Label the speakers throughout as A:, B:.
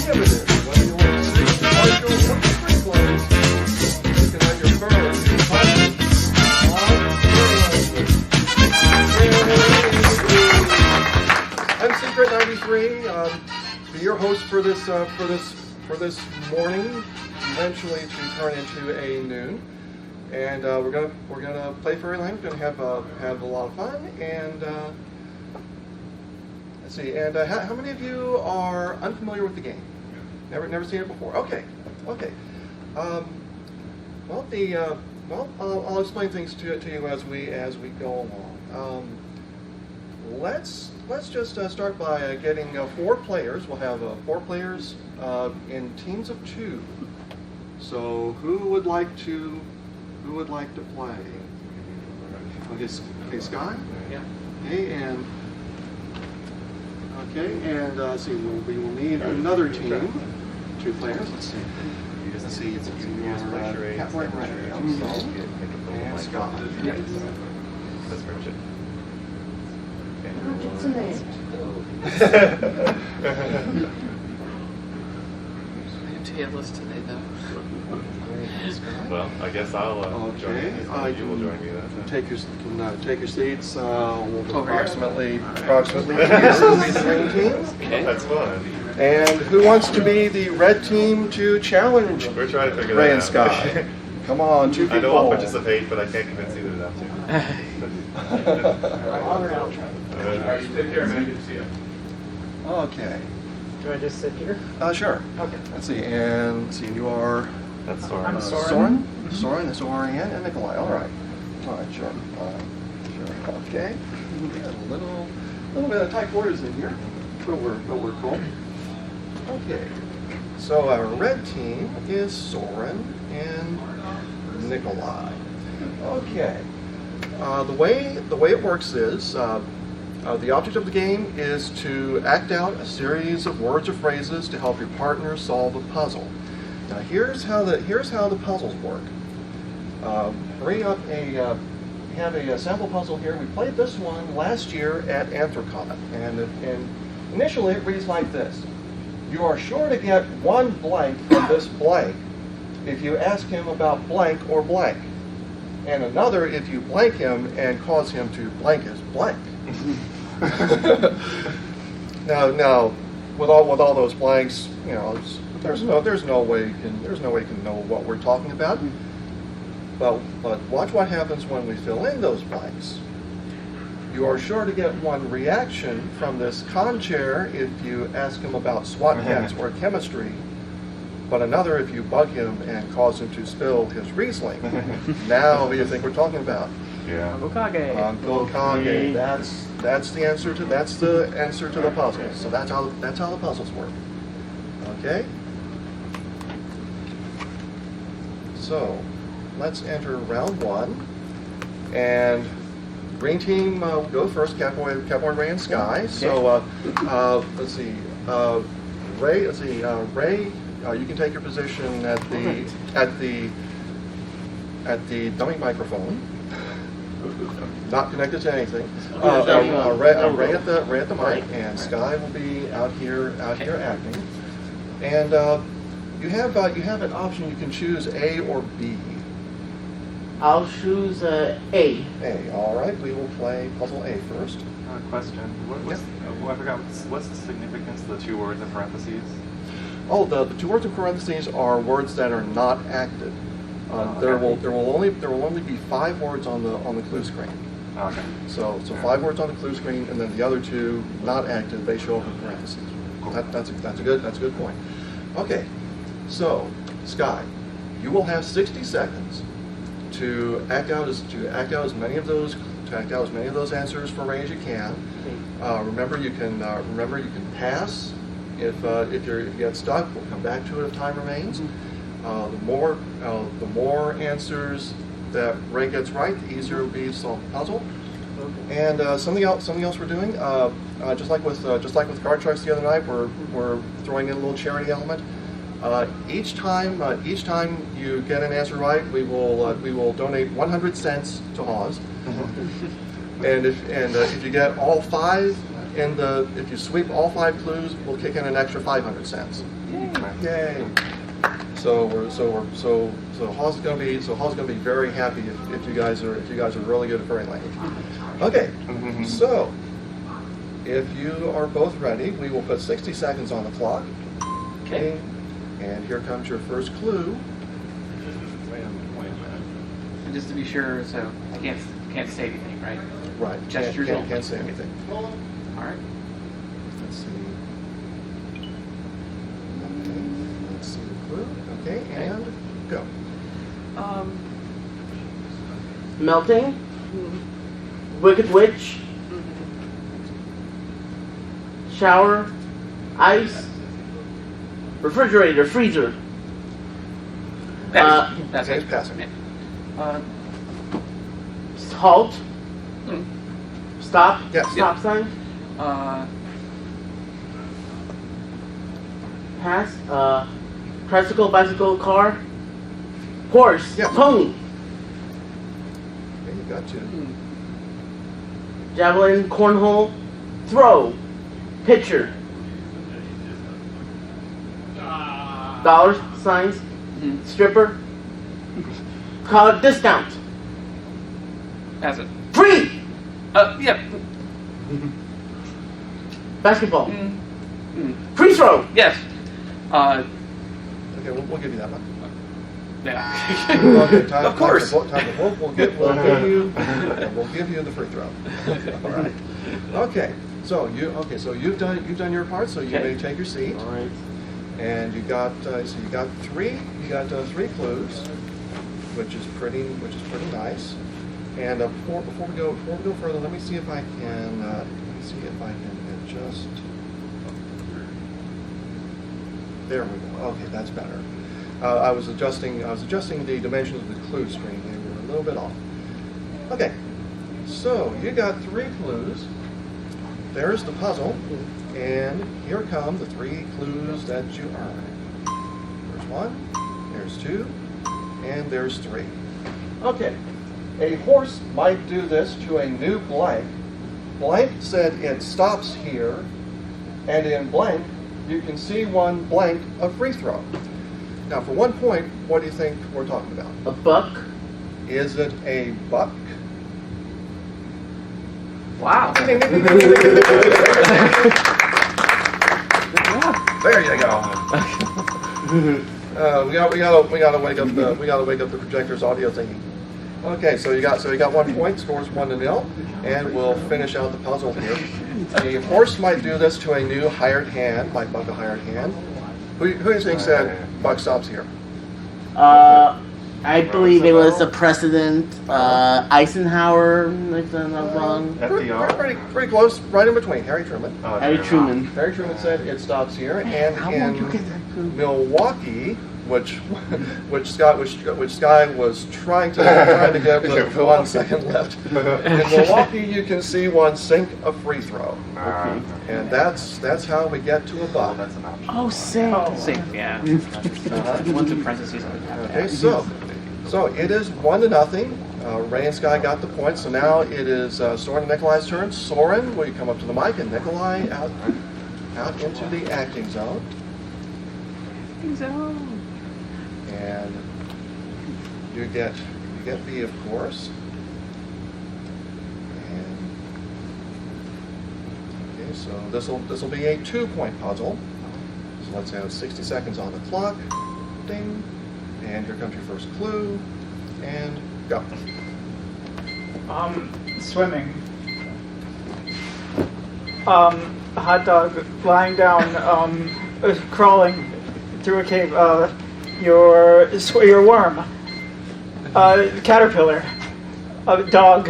A: any of it is. Whether you want partial or sprinkling, you can have your fur, your puppy, I'm Secret 93. Be your host for this morning, eventually to turn into a noon. And we're gonna play Furryland. We're gonna have a lot of fun. And let's see. And how many of you are unfamiliar with the game? Never seen it before. Okay. I'll explain things to you as we go along. Let's just start by getting 4 players. We'll have 4 players in teams of 2. So who would like to play? Okay, Sky.
B: Yeah.
A: Okay, and see, we will need another team. 2 players. Let's see. It's Catboy Ray and Scott.
B: Yes. That's friendship.
C: Tailless today, though.
B: Well, I guess I'll join you. You will join me then.
A: Take your seats. We'll do approximately 3 teams.
B: Okay. That's fun.
A: And who wants to be the red team to challenge
B: We're trying to figure
A: Ray
B: that
A: and
B: out.
A: Scott? Come on, 2 people.
B: I know I'll participate, but I can't convince either of them to. Take care, man. Good to see you.
A: Okay.
C: Do I just sit here?
A: Sure.
C: Okay.
A: Let's see. And you are.
B: That's Soren.
C: I'm Soren.
A: Soren, that's Orion, and Nikolai. All right, sure. Sure. Okay. We got a little bit of tight quarters in here, but we're cool. Okay. So our red team is Soren and Nikolai. Okay. The way it works is the object of the game is to act out a series of words or phrases to help your partner solve a puzzle. Now here's how the puzzles work. Bring up we have a sample puzzle here. We played this one last year at Anthrocon, and initially it reads like this: you are sure to get 1 blank from this blank if you ask him about blank or blank, and another if you blank him and cause him to blank his blank. Now, with all those blanks, there's no way you can know what we're talking about. But watch what happens when we fill in those blanks. You are sure to get 1 reaction from this con chair if you ask him about SWAT cats or chemistry, but another if you bug him and cause him to spill his Riesling. Now, what do you think we're talking about?
B: Yeah.
C: Uncle Kage.
A: Uncle Kage. That's the answer to the puzzle. So that's how the puzzles work. Okay. So let's enter round 1, and green team go first. Catboy, Ray, and Sky.
C: Okay.
A: So let's see. Ray. Ray. You can take your position at the dummy microphone. Not connected to anything. Ray at the mic, and Sky will be out here acting. And you have an option. You can choose A or B.
C: I'll choose A.
A: A. All right. We will play puzzle A first.
B: Question. I forgot. What's the significance of the 2 words in parentheses?
A: Oh, the 2 words in parentheses are words that are not acted. There will only be 5 words on the clue screen.
B: Okay.
A: So 5 words on the clue screen, and then the other 2 not acted. They show up in parentheses.
B: Cool.
A: That's a good point. Okay. So Sky, you will have 60 seconds to act out as many of those answers for Ray as you can. Remember you can pass if you get stuck. We'll come back to it if time remains. The more answers that Ray gets right, the easier it will be to solve the puzzle. And something else we're doing, just like with card trucks the other night, we're throwing in a little charity element. Each time you get an answer right, we will donate 100 cents to Hawes. And if you get all 5 and if you sweep all 5 clues, we'll kick in an extra 500 cents. Yay! So Hall's gonna be very happy if you guys are really good at furry language. Okay, so if you are both ready, we will put 60 seconds on the clock.
D: Okay.
A: And here comes your first clue.
B: Wait a minute.
D: And just to be sure, so I can't say anything, right?
A: Right.
D: Gestures
A: Can't
D: only.
A: say anything.
D: All right.
A: Let's see. Okay. Let's see the clue. Okay, and go.
C: Melting. Wicked Witch. Shower. Ice. Refrigerator. Freezer.
D: That's
A: James
D: it.
A: passing.
C: Halt.
D: Mm.
C: Stop.
A: Yes.
C: Stop sign. Pass. Tricycle, bicycle, car. Horse.
A: Yes.
C: Pony.
A: Okay, you got 2.
C: Javelin, cornhole. Throw. Pitcher. Dollar signs. Stripper. Call it discount.
D: That's it.
C: Free.
D: Yeah.
C: Basketball. Free throw.
D: Yes.
A: Okay, we'll give you that one.
D: Yeah.
A: Okay, time,
D: Of course.
A: We'll give you the free throw. All right. Okay. So you've done your part. So you
D: Okay.
A: may take your seat.
C: All right.
A: And you got 3 clues, which is pretty nice. And before we go further, let me see if I can adjust. There we go. Okay, that's better. I was adjusting the dimensions of the clue screen. They were a little bit off. Okay, so you got 3 clues. There's the puzzle, and here come the 3 clues that you earned. There's 1, there's 2, and there's 3. Okay, a horse might do this to a new blank. Blank said it stops here, and in blank, you can see one blank a free throw. Now, for 1 point, what do you think we're talking about?
C: A buck.
A: Is it a buck?
D: Wow.
A: There you go. We gotta wake up the projector's audio thingy. Okay, so you got 1 point. Scores 1-0, and we'll finish out the puzzle here. The horse might do this to a new hired hand, might buck a hired hand. Who do you think said buck stops here?
C: I believe it was the president, Eisenhower, if I'm not wrong.
B: FDR.
A: Pretty close, right in between. Harry Truman.
C: Harry Truman.
A: Harry Truman said it stops here, and
C: How won't you get that clue?
A: Milwaukee, which Sky was trying to get with 1 second left. In Milwaukee, you can see one sink a free throw, and that's how we get to a buck.
B: That's an option.
C: Oh, same.
D: Safe, yeah.
A: Uh-huh.
D: One's in parentheses.
A: Okay, so it is 1-0. Ray and Sky got the point, so now it is Soren and Nikolai's turn. Soren, will you come up to the mic, and Nikolai out into the acting zone. And you get B, of course. And okay, so this will be a 2-point puzzle. So let's have 60 seconds on the clock. Ding. And here comes your first clue. And go.
E: Swimming. A hot dog lying down, crawling through a cave. Your worm. Caterpillar. A dog.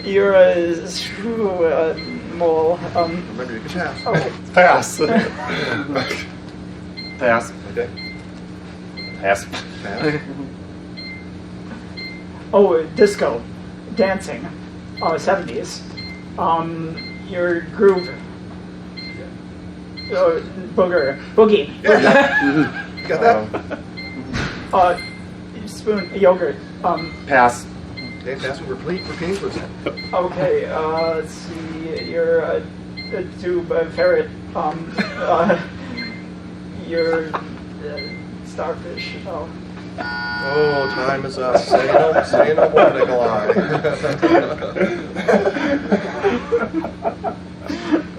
E: You're a mole.
A: Remember, you can pass.
E: Okay.
B: Pass. Pass.
A: Okay.
B: Pass.
A: Pass.
E: Oh, disco, dancing, 70s. Your groove. Boogie.
A: Yeah. You got that?
E: Spoon, yogurt.
B: Pass.
A: Okay, fast and repeating for a second.
E: Okay, let's see. You're a tube ferret. You're starfish. Oh.
A: Oh, time is up. Say no more, Nikolai.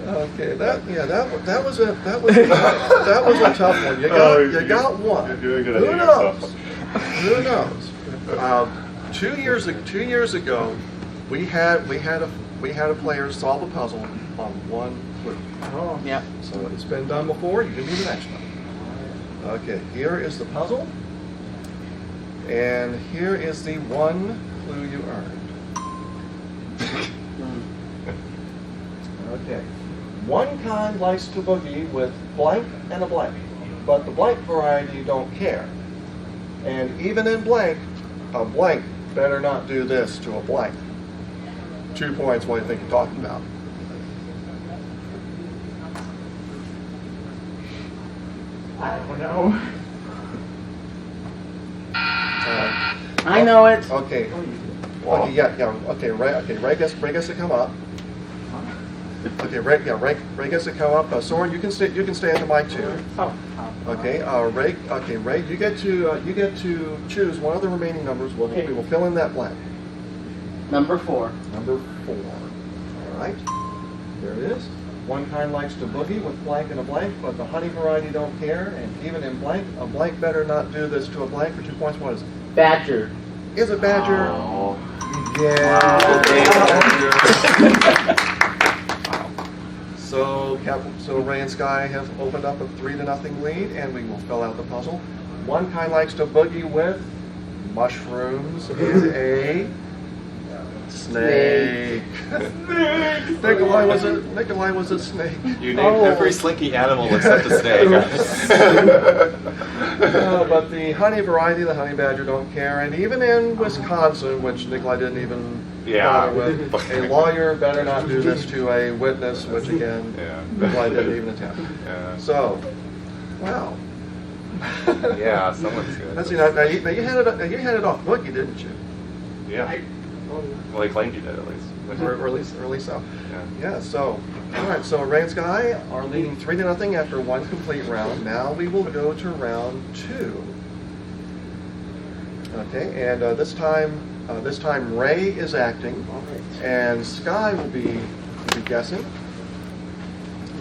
A: Okay, that was a tough one. You got one.
B: You're doing good at
A: Who
B: hitting
A: knows?
B: yourself.
A: Who knows? 2 years ago, we had a player solve a puzzle on one clue.
E: Oh.
C: Yep.
A: So it's been done before. You can do the next one. Okay, here is the puzzle. And here is the one clue you earned. Okay. One kind likes to boogie with blank and a blank, but the blank variety don't care. And even in blank, a blank better not do this to a blank. 2 points, what do you think you're talking about?
E: I don't know.
C: I know it.
A: Okay. Okay, yeah. Okay, Ray gets to come up. Okay, Ray gets to come up. Soren, you can stay at the mic too.
E: Oh.
A: Okay, Ray, you get to choose one of the remaining numbers. We will fill in that blank.
C: Number 4.
A: Number 4. All right. There it is. One kind likes to boogie with blank and a blank, but the honey variety don't care. And even in blank, a blank better not do this to a blank for 2 points. What is it?
C: Badger.
A: Is a badger?
B: Oh.
A: Yeah. So Ray and Sky have opened up a 3-0 lead, and we will fill out the puzzle. One kind likes to boogie with mushrooms is a snake. Nikolai was a snake.
B: You named every slinky animal except a snake.
A: But the honey variety, the honey badger, don't care. And even in Wisconsin, which Nikolai didn't even bother with, a lawyer better not do this to a witness, which again, Nikolai didn't even attempt.
B: Yeah.
A: So, wow.
B: Yeah, someone's good.
A: Now you handed off Boogie, didn't you?
B: Yeah. Well, he claimed you did at least.
A: Or at least so.
B: Yeah.
A: Yeah. So, all right. So Ray and Sky are leading 3-0 after one complete round. Now we will go to round 2. Okay. And this time Ray is acting, and Sky will be guessing.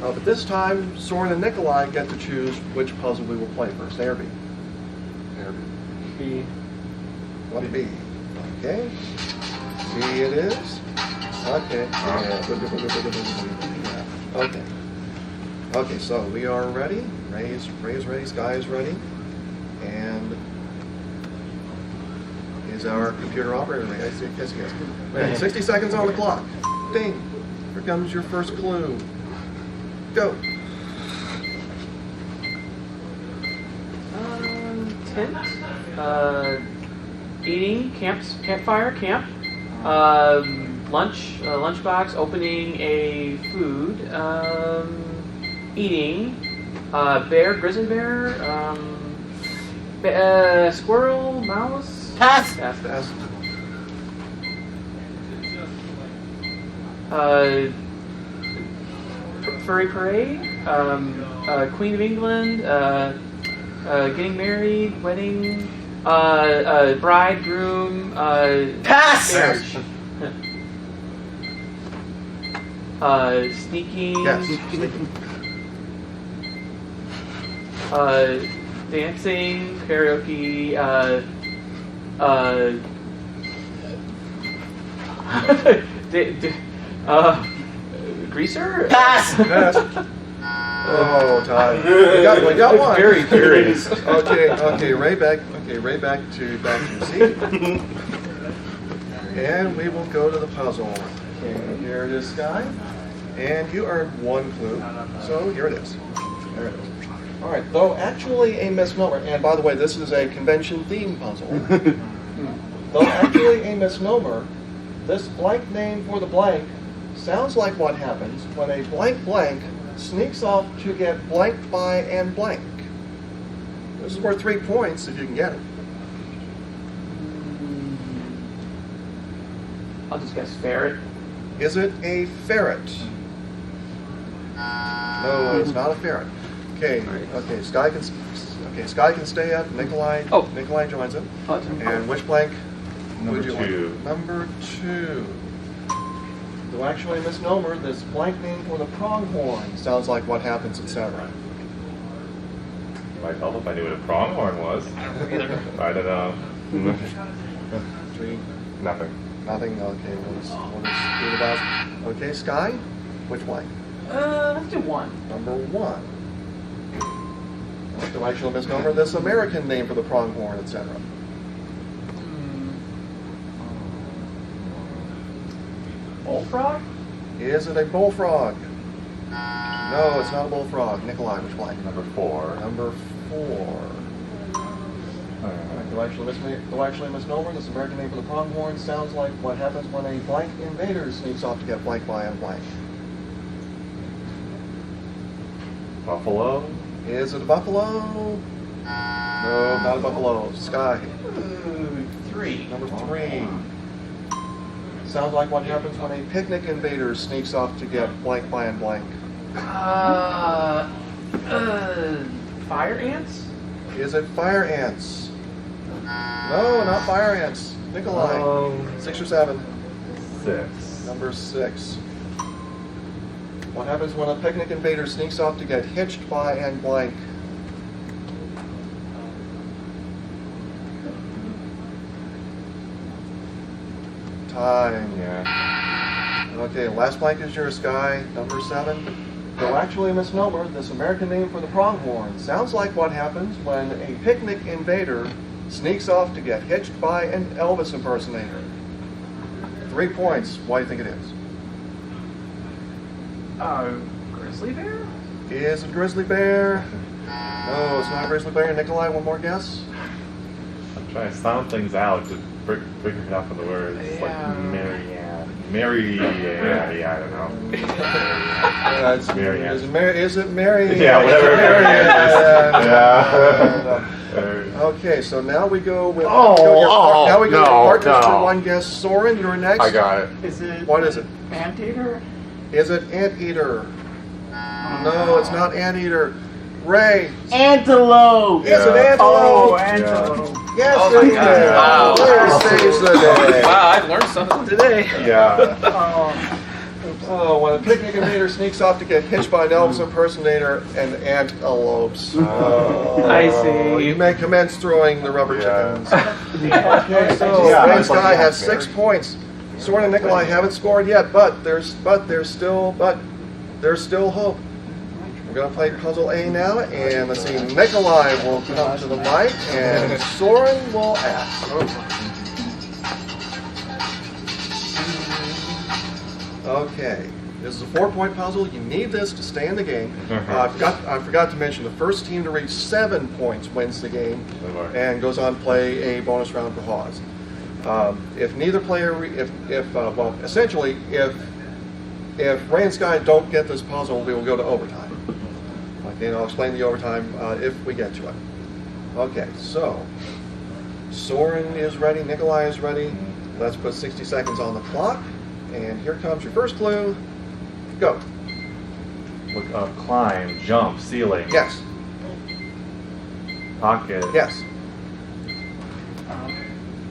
A: But this time, Soren and Nikolai get to choose which puzzle we will play first. A or B? A or B?
E: B.
A: What B? Okay. B it is. Okay. Yeah. Okay. Okay, so we are ready. Ray is ready. Sky is ready. And is our computer operator ready? Yes. Ready. 60 seconds on the clock. Ding. Here comes your first clue. Go.
D: Tent. Eating. Campfire. Camp. Lunchbox. Opening a food. Eating. Bear. Grizzly bear. Squirrel. Mouse.
C: Pass.
A: Pass.
D: Furry parade. Queen of England. Getting married. Wedding. Bride. Groom.
C: Pass.
D: Marriage. Sneaking.
A: Yes.
D: Dancing. Karaoke. Greaser?
C: Pass.
A: Pass. Oh, time. We got one.
B: Very curious.
A: Okay, Ray back to your seat. And we will go to the puzzle. Okay, here it is, Sky. And you earned one clue. So here it is. There it is. All right, though actually a misnomer, and by the way, this is a convention theme puzzle. Though actually a misnomer, this blank name for the blank sounds like what happens when a blank sneaks off to get blanked by and blank. This is worth 3 points if you can get it.
E: I'll just guess ferret.
A: Is it a ferret? No, it's not a ferret. Okay, okay. Sky can stay up. Nikolai joins him. And which blank would you like? Number 2. Though actually a misnomer, this blank name for the pronghorn sounds like what happens, etc.
B: Might help if I knew what a pronghorn was. I don't know.
A: 3.
B: Nothing.
A: Nothing. Okay, we'll just do the last. Okay, Sky, which blank?
D: Let's do 1.
A: Number 1. Though actually a misnomer, this American name for the pronghorn, etc.
D: Bullfrog?
A: Is it a bullfrog? No, it's not a bullfrog. Nikolai, which blank?
B: Number 4.
A: Number 4. Though actually a misnomer, this American name for the pronghorn sounds like what happens when a blank invader sneaks off to get blank by and blank.
B: Buffalo.
A: Is it a buffalo? No, not a buffalo. Sky.
D: 3.
A: Number 3. Sounds like what happens when a picnic invader sneaks off to get blank by and blank.
D: Fire ants?
A: Is it fire ants? No, not fire ants. Nikolai. 6 or 7?
B: 6.
A: Number 6. What happens when a picnic invader sneaks off to get hitched by and blank? Time.
B: Yeah.
A: Okay, last blank is yours, Sky. Number 7. Though actually a misnomer, this American name for the pronghorn sounds like what happens when a picnic invader sneaks off to get hitched by an Elvis impersonator. 3 points. Why do you think it is?
D: Grizzly bear?
A: Is it grizzly bear? No, it's not a grizzly bear. Nikolai, one more guess?
B: I'm trying to sound things out to figure it out for the words. It's like Marianne. I don't know.
A: It's
B: Marianne.
A: Is it Mary?
B: Yeah, whatever
A: Marianne. Okay, so now we go with
C: now
A: we go with partners for one guess. Soren, you're next.
B: I got it.
E: Is it?
A: What is it?
E: Anteater?
A: Is it anteater? No, it's not anteater. Ray.
C: Antelope.
A: Is it antelope?
E: Oh, antelope.
A: Yes,
D: Oh my
A: it is.
D: God. Wow.
A: Ray saves the day.
D: Wow, I've learned something today.
B: Yeah.
A: Oh, when a picnic invader sneaks off to get hitched by an Elvis impersonator and antelopes. Oh,
E: I see.
A: You may commence throwing the rubber
B: Yeah.
A: chickens. Okay, so Ray and Sky has 6 points. Soren and Nikolai haven't scored yet, but there's still hope. We're going to play Puzzle A now, and let's see, Nikolai will come to the mic, and Soren will ask. Okay, this is a 4-point puzzle. You need this to stay in the game. I forgot to mention, the first team to reach 7 points wins the game, and goes on to play a bonus round for Hawes. If neither player, essentially, if Ray and Sky don't get this puzzle, we will go to overtime. Okay, and I'll explain the overtime if we get to it. Okay, so Soren is ready, Nikolai is ready. Let's put 60 seconds on the clock, and here comes your first clue. Go.
B: Look up, climb, jump, ceiling.
A: Yes.
B: Pocket.
A: Yes.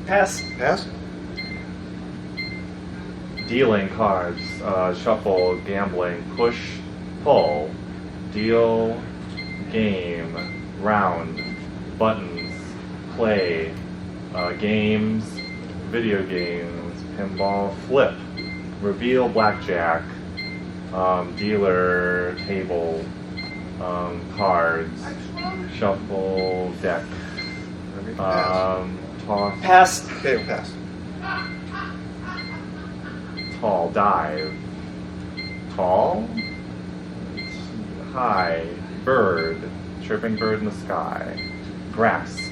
E: Pass.
A: Pass.
B: Dealing cards, shuffle, gambling, push, pull, deal, game, round, buttons, play, games, video games, pinball, flip, reveal, blackjack, dealer, table, cards, shuffle, deck, toss.
E: Pass.
A: Okay, we'll pass.
B: Tall, dive. Tall? High. Bird. Chirping bird in the sky. Grass.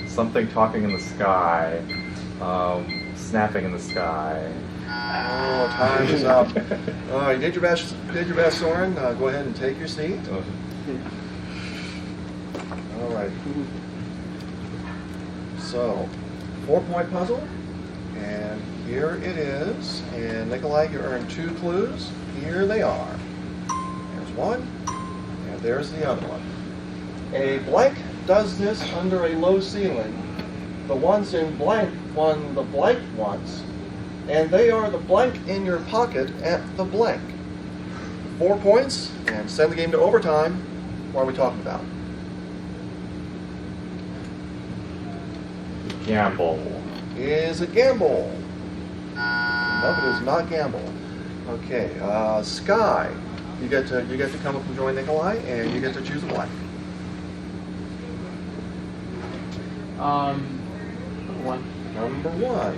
B: Something talking in the sky. Snapping in the sky.
A: Oh, time is up. You did your best, Soren. Go ahead and take your seat. All right. So, 4-point puzzle. And here it is. And Nikolai, you earned 2 clues. Here they are. There's one, and there's the other one. A blank does this under a low ceiling. The ones in blank won the blank ones, and they are the blank in your pocket at the blank. 4 points, and send the game to overtime. What are we talking about?
B: Gamble.
A: Is it gamble? No, it is not gamble. Okay, Sky. You get to come up and join Nikolai, and you get to choose a blank.
D: One.
A: Number 1.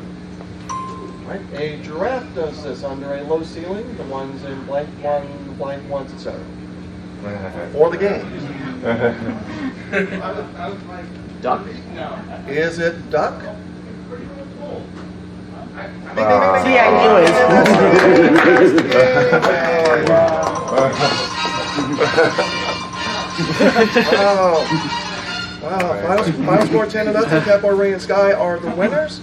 A: Right? A giraffe does this under a low ceiling. The ones in blank one, the blank ones, etc. For the game.
D: Duck.
A: Is it duck?
C: See, I knew
A: Wow. Final score 10-0. Catboy, Ray, and Sky are the winners.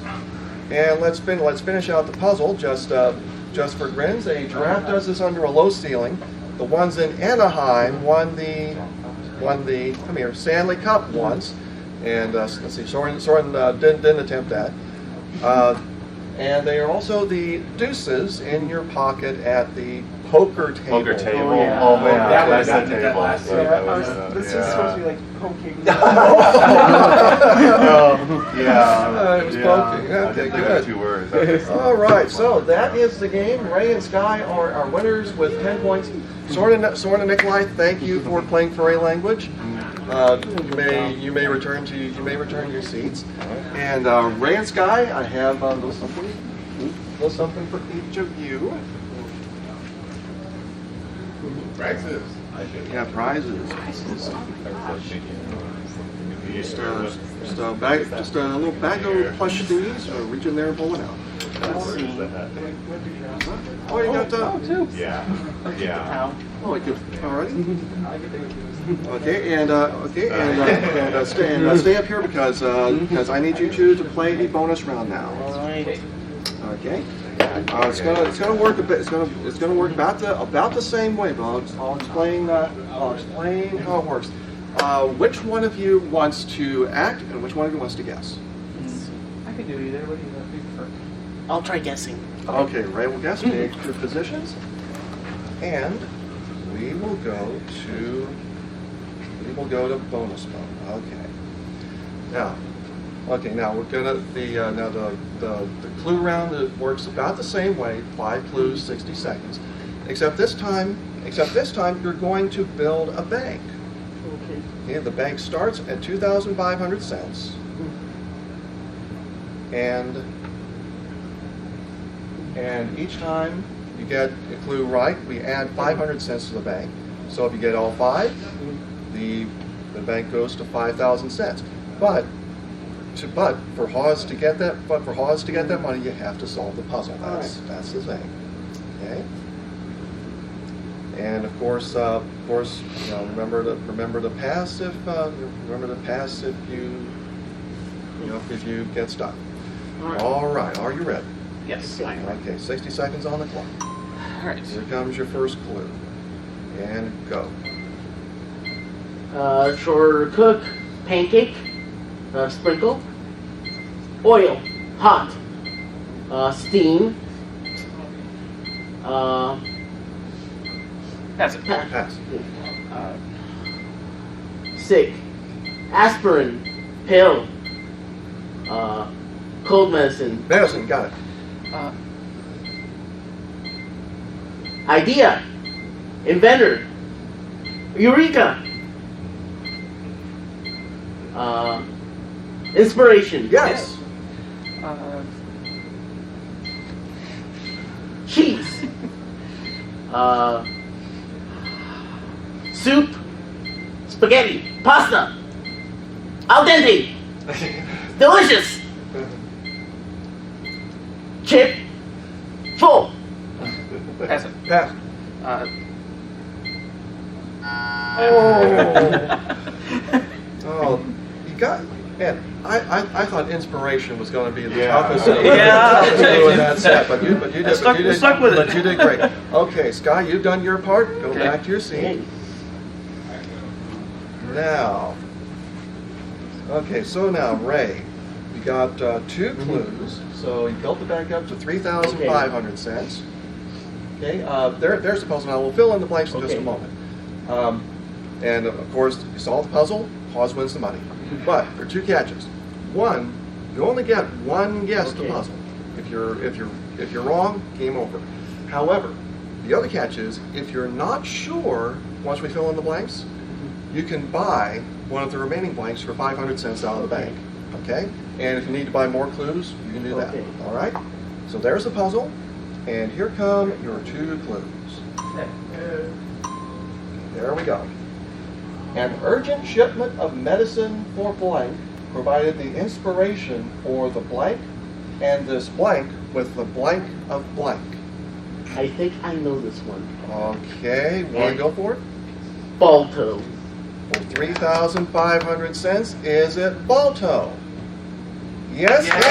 A: And let's finish out the puzzle just for grins. A giraffe does this under a low ceiling. The ones in Anaheim won the come here Stanley Cup once. And let's see, Soren didn't attempt that. And they are also the deuces in your pocket at the poker table.
B: Poker table.
C: Oh, yeah.
B: Oh man,
E: That
B: that's
E: was-
B: the table.
E: This is supposed to be like poking.
B: Yeah.
A: It was poking. Okay,
B: I think
A: good.
B: that's 2 words.
A: All right, so that is the game. Ray and Sky are our winners with 10 points. Soren and Nikolai, thank you for playing Furry language. You may return to your seats. And Ray and Sky, I have a little something for each of you.
B: Prizes.
A: Yeah, prizes. Just a little bag of plush thingies. Reach in there and pull it out. Oh, you got two.
B: Yeah.
A: Oh, good. All right. Okay, and stay up here because I need you two to play the bonus round now.
C: Alright.
A: Okay. It's gonna work a bit. It's gonna work about the same way, but I'll explain how it works. Which one of you wants to act, and which one of you wants to guess?
D: I can do either. What do you prefer?
C: I'll try guessing.
A: Okay, Ray will guess. Take your positions, and we will go to bonus mode. Now we're gonna the clue round works about the same way. 5 clues, 60 seconds. Except this time you're going to build a bank. Okay, the bank starts at 2,500 cents, and each time you get a clue right, we add 500 cents to the bank. So if you get all 5, the bank goes to 5,000 cents. But for Hawes to get that money, you have to solve the puzzle. That's the thing. Okay. And of course, remember to pass if you get stuck. All right. Are you ready?
D: Yes. I am.
A: Okay. 60 seconds on the clock.
D: All right.
A: Here comes your first clue. And go.
C: Shore cook, pancake, sprinkle, oil, hot, steam,
D: That's it.
A: Pass.
C: sick, aspirin, pill, cold medicine,
A: Madison, got it.
C: idea, inventor, eureka, inspiration,
A: Yes.
C: cheese, soup, spaghetti, pasta, al dente, delicious, chip, full.
D: That's it.
A: Pass. Oh, you And I thought inspiration was going to be the
B: Yeah.
A: toughest
E: Yeah.
A: clue in that set, but you did
E: Stuck with it.
A: But you did great. Okay, Sky, you've done your part. Go
D: Okay.
A: back to your seat. Now, okay, so now Ray, you got 2 clues. So you built it back up to 3,500 cents. Okay, there's the puzzle. Now we'll fill in the blanks in just a moment. And of course, you solve the puzzle. Hawes wins the money. But there are 2 catches. One, you only get 1 guess at the puzzle. If you're wrong, game over. However, the other catch is if you're not sure once we fill in the blanks, you can buy one of the remaining blanks for 500 cents out of the bank. Okay? And if you need to buy more clues, you can do that. All right? So there's the puzzle, and here come your 2 clues. There we go. An urgent shipment of medicine for blank provided the inspiration for the blank, and this blank with the blank of blank.
C: I think I know this one.
A: Okay, want to go for it?
C: Balto.
A: For 3,500 cents, is it Balto? Yes, it is!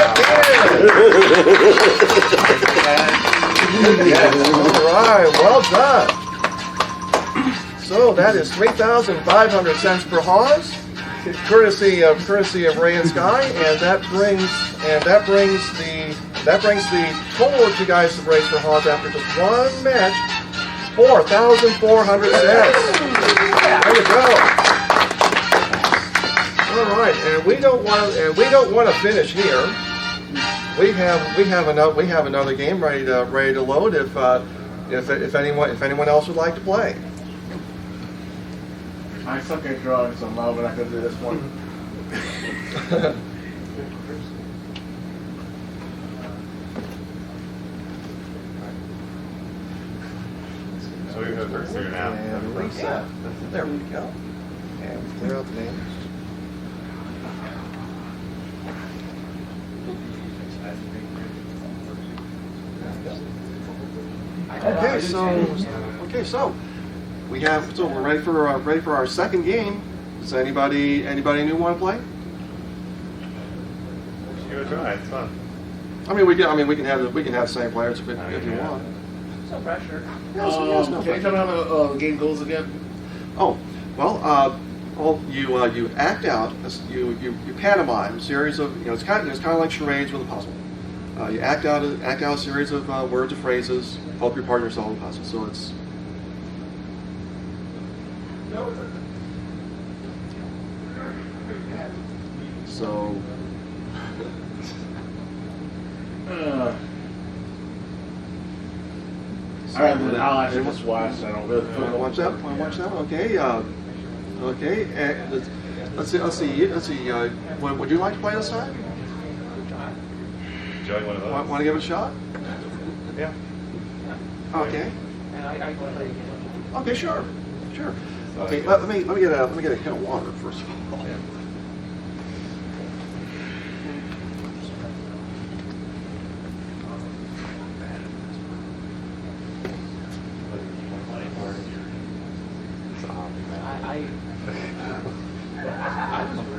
A: Yes, all right, well done. So that is 3,500 cents for Hawes, courtesy of Ray and Sky, and that brings the total that you guys have raised for Hawes after just one match, 4,400 cents. There you go. All right, and we don't want to finish here. We have another game ready to load if anyone else would like to play.
F: I suck at drawing, so I'm not going to do this one.
B: So we have first here now.
A: And reset. There we go. And clear out the names. Okay, so we're ready for our second game. Does anybody new want to play?
B: Give it a try. It's fun.
A: We can have the same players if you want.
D: No pressure.
A: Yes, no
F: Can you tell me how the game goes again?
A: Oh, well, you act out, you pantomime a series of, it's kind of like charades with a puzzle. You act out a series of words or phrases, help your partner solve the puzzle. So it's so.
F: All right, well, I'll actually just watch. I don't really.
A: Want to watch that? Okay. Okay. Let's see. Would you like to play this time?
B: Enjoy one of those.
A: Want to give it a shot?
B: Yeah.
A: Okay.
D: And I can play again.
A: Okay. Sure. Okay. Let me get a hit of water first of all.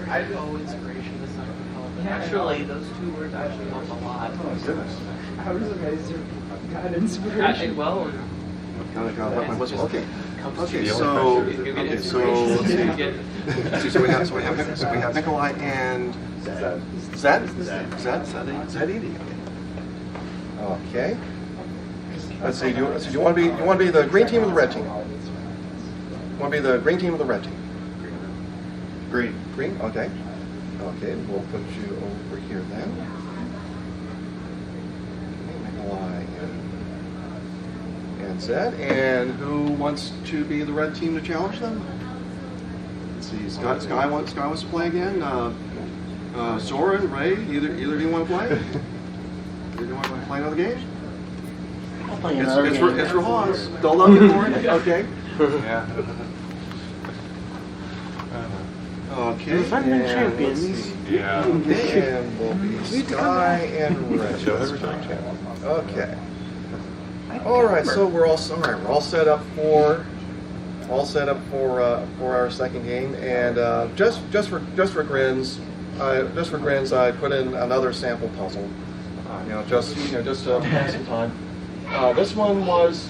D: I owe inspiration to something called. Actually, those 2 words actually help a lot.
A: Oh goodness.
E: I was amazed you got inspiration.
D: Well,
A: Gotta wet my whistle. Okay. Okay.
B: The
A: So
B: only
D: if you get
A: okay. So
D: inspiration,
A: let's
D: you
A: see.
D: get.
A: So we have Nikolai and Zed. Okay. Let's see. Do you want to be the green team or the red team? Want to be the green team or the red team? Green. Green. Okay. Okay. We'll put you over here then. Nikolai and Zed. And who wants to be the red team to challenge them? Let's see. Sky wants to play again. Soren, Ray, either of you want to play? Either of you want to play another game?
C: I'll play another game.
A: It's for Hawes. Don't look for it. Okay.
B: Yeah.
A: Okay.
C: Defending
A: and
C: champions.
A: let's see.
B: Yeah.
A: Okay, and we'll be Sky and Red.
B: Show everything.
A: Okay. All right, so we're all set up for our second game, and just for grins, just for grins, I put in another sample puzzle. Just to pass some time. This one was,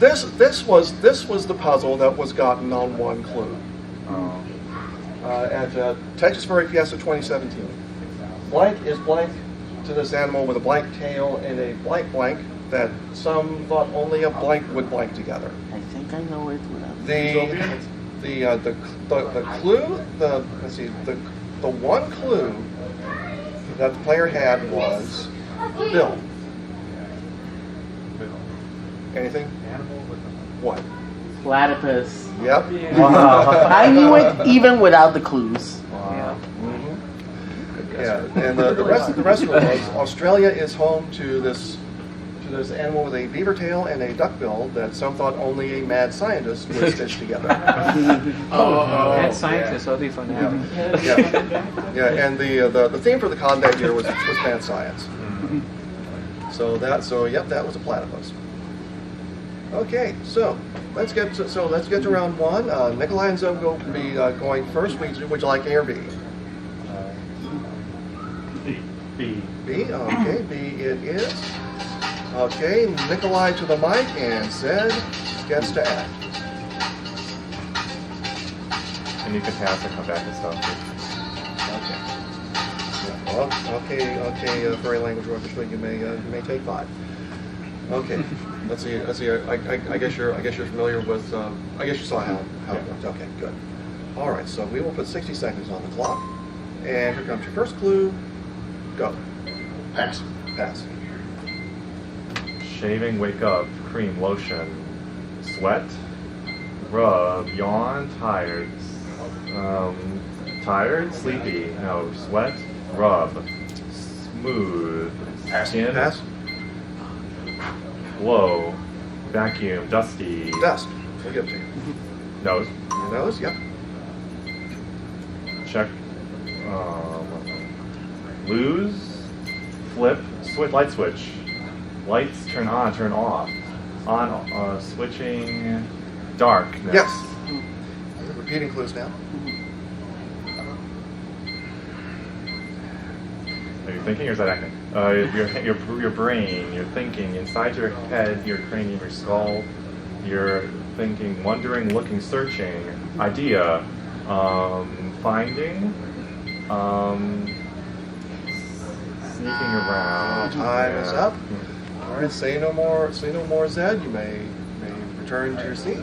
A: this was the puzzle that was gotten on one clue at Texas Furry Fiesta 2017. Blank is blank to this animal with a blank tail and a blank blank that some thought only a blank would blank together.
C: I think I know it.
A: The clue, let's see, the one clue that the player had was Bill. Anything? What?
C: Platypus.
A: Yep.
C: I knew it even without the clues.
A: Yeah, and the rest of it was Australia is home to this animal with a beaver tail and a duck bill that some thought only a mad scientist would stitch together.
E: Mad scientist, that'll be fun to have.
A: Yeah, and the theme for the con that year was mad science. So that was a platypus. Okay, so let's get to round one. Nikolai and Zoe will be going first. Would you like A or B?
B: B.
A: B. Okay, B it is. Okay, Nikolai to the mic and Zed gets to act.
B: And you can pass and come back and stuff.
A: Okay. Yeah, well, okay. Furry language orchestra. You may take 5. Okay. Let's see. I guess you're familiar with. I guess you saw how it works. Okay, good. All right. So we will put 60 seconds on the clock, and here comes your first clue. Go.
F: Pass.
A: Pass.
B: Shaving, wake up, cream, lotion, sweat, rub, yawn, tired, tired, sleepy, no, sweat, rub, smooth, skin,
A: Pass.
B: blow, vacuum, dusty,
A: Dust. We'll give it to you.
B: nose,
A: Your nose. Yep.
B: check, lose, flip, light switch, lights turn on, turn off, switching, darkness.
A: Yes. Repeating clues now.
B: Are you thinking or is that acting? Your brain, you're thinking, inside your head, your cranium, your skull, you're thinking, wondering, looking, searching, idea, finding, sneaking around.
A: Time is up. All right, say no more, Zed. You may return to your seat.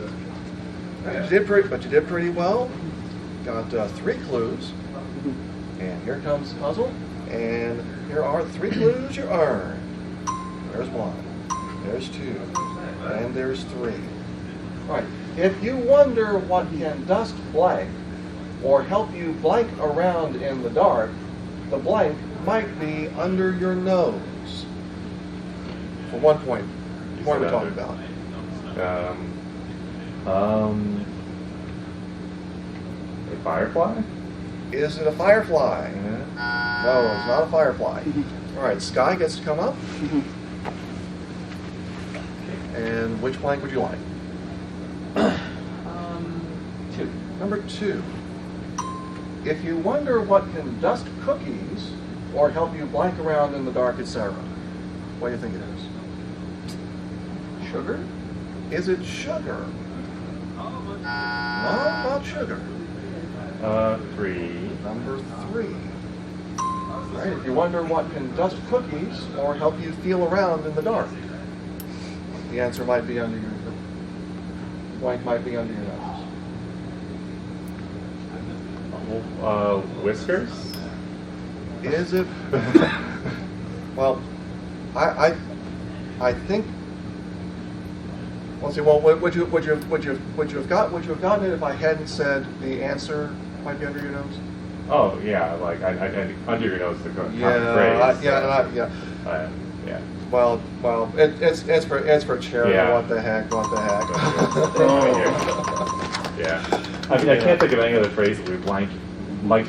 A: You did pretty well. Got 3 clues, and here comes the puzzle. And here are the 3 clues you earned. There's 1, there's 2, and there's 3. All right. If you wonder what can dust blank, or help you blank around in the dark, the blank might be under your nose. For 1 point. What are we talking about?
B: A firefly?
A: Is it a firefly?
B: Yeah.
A: No, it's not a firefly. All right, Sky gets to come up. And which blank would you like?
D: 2.
A: Number 2. If you wonder what can dust cookies or help you blank around in the dark, etc., what do you think it is?
D: Sugar?
A: Is it sugar? No, not sugar.
B: 3.
A: Number 3. All right, if you wonder what can dust cookies or help you feel around in the dark, the answer might be under your blank might be under your nose.
B: Whiskers?
A: Is it? Well, I think. Let's see. Well, would you have gotten it if I hadn't said the answer might be under your nose?
B: Oh yeah, like I under your nose the common
A: Yeah,
B: phrase.
A: yeah.
B: Yeah.
A: Well, it's for charity.
B: Yeah.
A: What the heck?
B: Yeah. I mean, I can't think of any other phrase that would like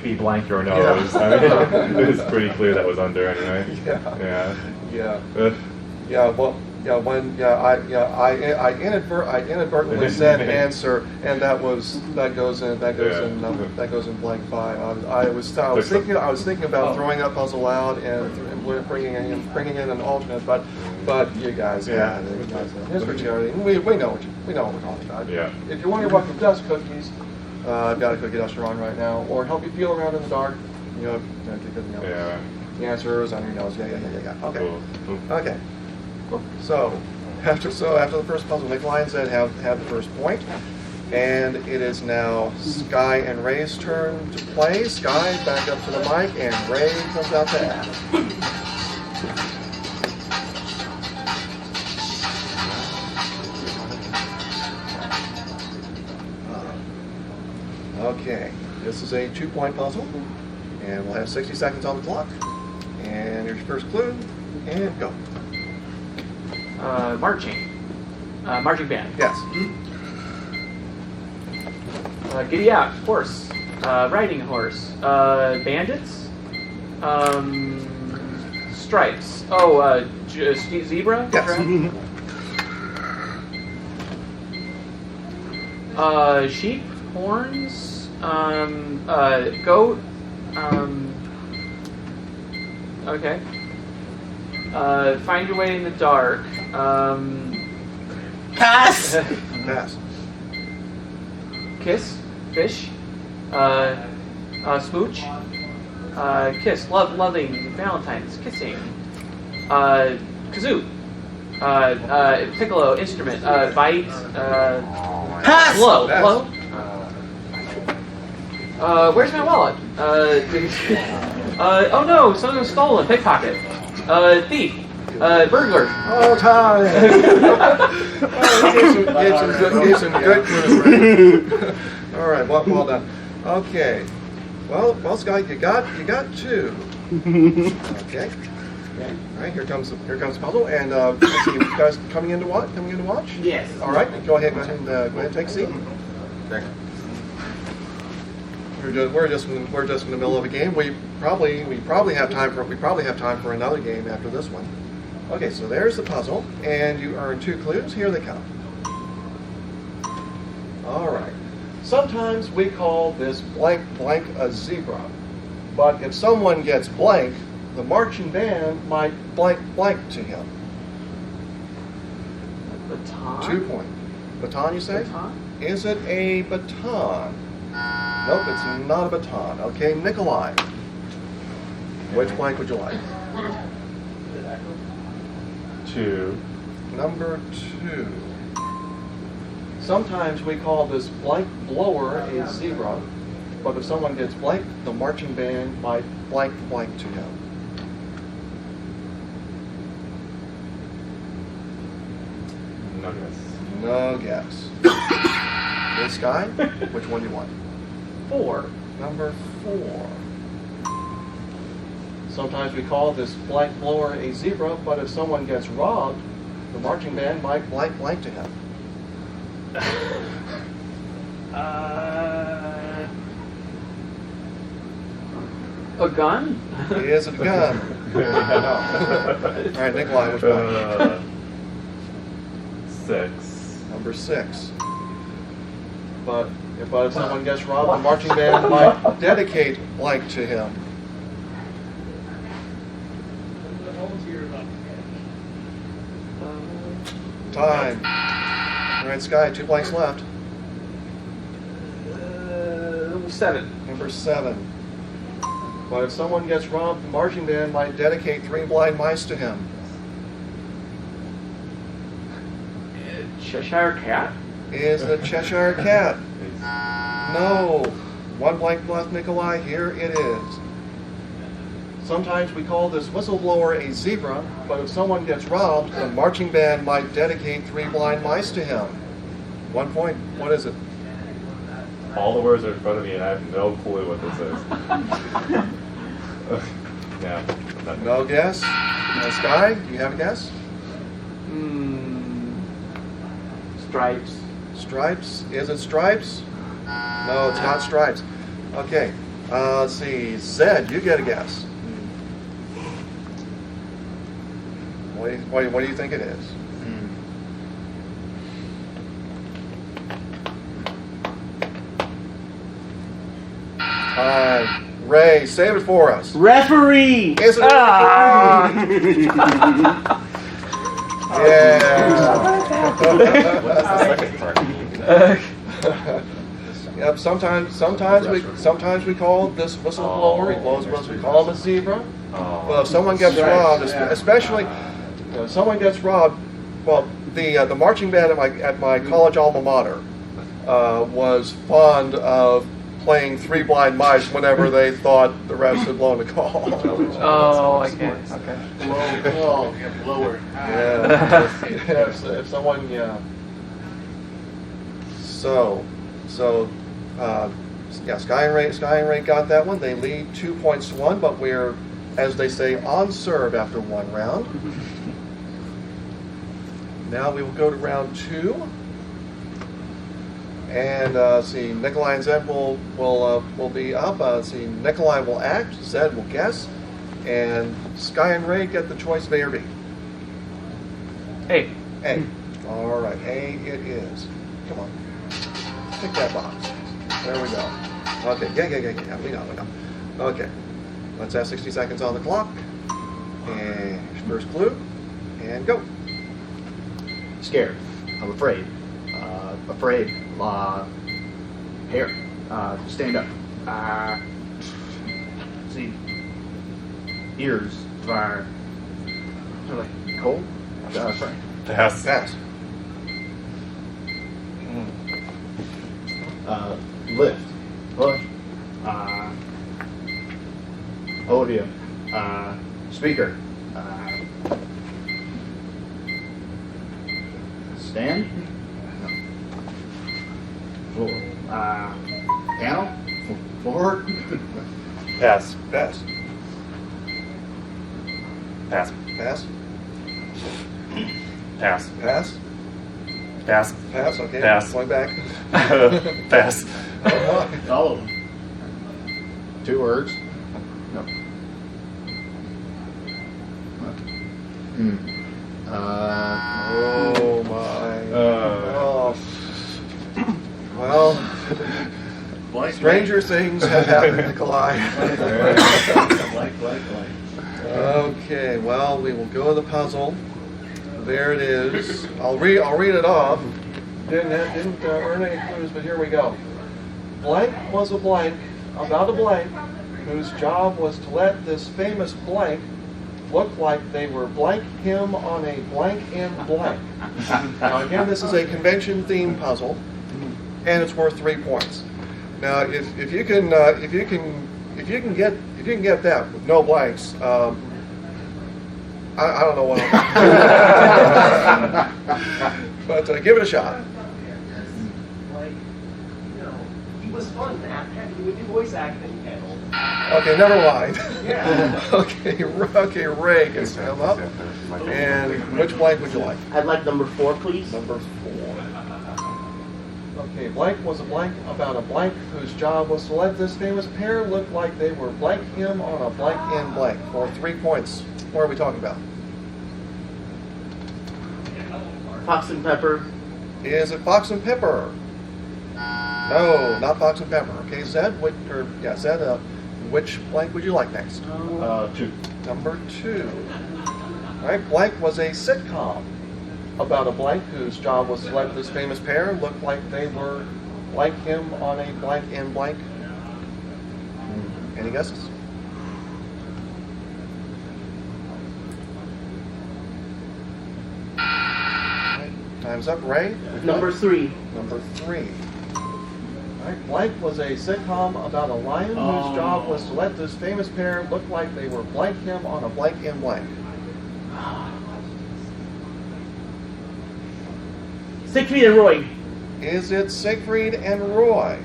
B: be blank your nose.
A: Yeah.
B: I mean, it was pretty clear that was under anyway.
A: Yeah.
B: Yeah.
A: Yeah. Yeah. I inadvertently said answer, and that goes in blank 5. I was thinking about throwing that puzzle out and bringing in an alternate, but you guys, here's for charity. We know what we're talking about.
B: Yeah.
A: If you want your bucket of dust cookies, I've got a cookie duster on right now, or help you feel around in the dark.
B: Yeah.
A: The answer is under your nose. Yeah. Okay.
B: Cool.
A: Okay. So after the first puzzle, Nikolai and Zed have the first point, and it is now Sky and Ray's turn to play. Sky back up to the mic, and Ray comes out to add. Okay, this is a 2-point puzzle, and we'll have 60 seconds on the clock. And here's your first clue, and go.
E: Marching band.
A: Yes.
E: Giddy out, horse. Riding horse. Bandits. Stripes. Oh, zebra.
A: Yes.
E: Sheep. Horns. Goat. Okay. Find your way in the dark.
C: Pass.
A: Pass.
E: Kiss. Fish. Smooch. Kiss. Loving. Valentine's. Kissing. Kazoo. Piccolo. Instrument. Bite.
C: Pass.
E: Blow.
A: Pass.
E: Blow. Where's my wallet? Oh no, something was stolen. Pickpocket. Thief. Burglar.
A: Oh, time! Gave some good clues. All right, well done. Okay. Well, Sky, you got 2. Okay. All right, here comes the puzzle, and let's see, you guys coming in to watch?
D: Yes.
A: All right, go ahead and take a seat.
F: Okay.
A: We're just in the middle of a game. We probably have time for another game after this one. Okay, so there's the puzzle, and you earn 2 clues. Here they come. All right. Sometimes we call this blank a zebra, but if someone gets blank, the marching band might blank to him.
E: Baton.
A: 2 point. Baton, you say?
E: Baton.
A: Is it a baton? Nope, it's not a baton. Okay, Nikolai. Which blank would you like?
B: 2.
A: Number 2. Sometimes we call this blank blower a zebra, but if someone gets blank, the marching band might blank to him.
B: No guess.
A: No guess. This guy? Which one do you want?
E: 4.
A: Number 4. Sometimes we call this blank blower a zebra, but if someone gets robbed, the marching band might blank to him.
E: A gun?
A: Is it a gun? No. All right, Nikolai, which one?
B: 6.
A: Number 6. But if someone gets robbed, the marching band might dedicate blank to him. Time. All right, Sky, 2 blanks left.
E: 7.
A: Number 7. But if someone gets robbed, the marching band might dedicate 3 blind mice to him.
E: Cheshire Cat?
A: Is the Cheshire Cat? No. 1 blank left, Nikolai. Here it is. Sometimes we call this whistleblower a zebra, but if someone gets robbed, the marching band might dedicate 3 blind mice to him. 1 point. What is it?
B: All the words are in front of me, and I have no clue what this is. Yeah. Nothing.
A: No guess? Sky, do you have a guess?
E: Stripes.
A: Stripes? Is it stripes? No, it's not stripes. Okay. Let's see. Zed, you get a guess. What do you think it is? Ray, save it for us.
C: Referee.
A: Is it?
C: Ah.
A: Yeah.
B: What's the second part?
A: Yep. Sometimes we call this whistleblower. He blows whistles. We call him a zebra. Well, if someone gets robbed, especially someone gets robbed. Well, the marching band at my college alma mater was fond of playing Three Blind Mice whenever they thought the rest had blown the call.
D: Oh, I can't. Okay.
F: Lower.
A: Yeah. if someone, yeah. So, yeah, Sky and Ray got that one. They lead 2 points to 1, but we're, as they say, on serve after one round. Now we will go to round 2. And see, Nikolai and Zed will be up. See, Nikolai will act, Zed will guess, and Sky and Ray get the choice of A or B.
D: Hey.
A: A. All right, A it is. Come on, pick that box. There we go. Okay, yeah. We know. Okay, let's have 60 seconds on the clock. And first clue, and go.
G: Scared. I'm afraid. Afraid. Hair. Stand up. See. Ears. Fire. Cold. Sorry.
B: Pass.
A: Pass.
G: Lift. Push. Podium. Speaker. Stand. Floor. Piano. Floor.
B: Pass.
A: Pass.
B: Pass.
A: Pass.
B: Pass.
A: Pass.
B: Pass.
A: Pass. Okay.
B: Pass.
A: Going back.
B: Pass.
G: All of them. 2 words. No.
A: Oh my.
B: Uh.
A: Well, stranger things have happened, Nikolai. Okay, well, we will go to the puzzle. There it is. I'll read it off. Didn't earn any clues, but here we go. Blank was a blank about a blank whose job was to let this famous blank look like they were blank him on a blank in blank. Now again, this is a convention theme puzzle, and it's worth 3 points. Now, if you can get that with no blanks, I don't know what I'll but give it a shot.
E: He was fun. We do voice acting.
A: Okay, never mind.
E: Yeah.
A: Okay, Ray can stand up. And which blank would you like?
C: I'd like number 4, please.
A: Number 4. Okay, blank was a blank about a blank whose job was to let this famous pair look like they were blank him on a blank in blank for 3 points. What are we talking about?
C: Fox and Pepper.
A: Is it Fox and Pepper? No, not Fox and Pepper. Okay, Zed, Zed, which blank would you like next?
G: 2.
A: Number 2. All right, blank was a sitcom about a blank whose job was to let this famous pair look like they were like him on a blank in blank. Any guesses? Right, time's up, Ray.
C: Number 3.
A: Number 3. All right, blank was a sitcom about a lion whose job was to let this famous pair look like they were blank him on a blank in blank.
C: Siegfried and Roy.
A: Is it Siegfried and Roy?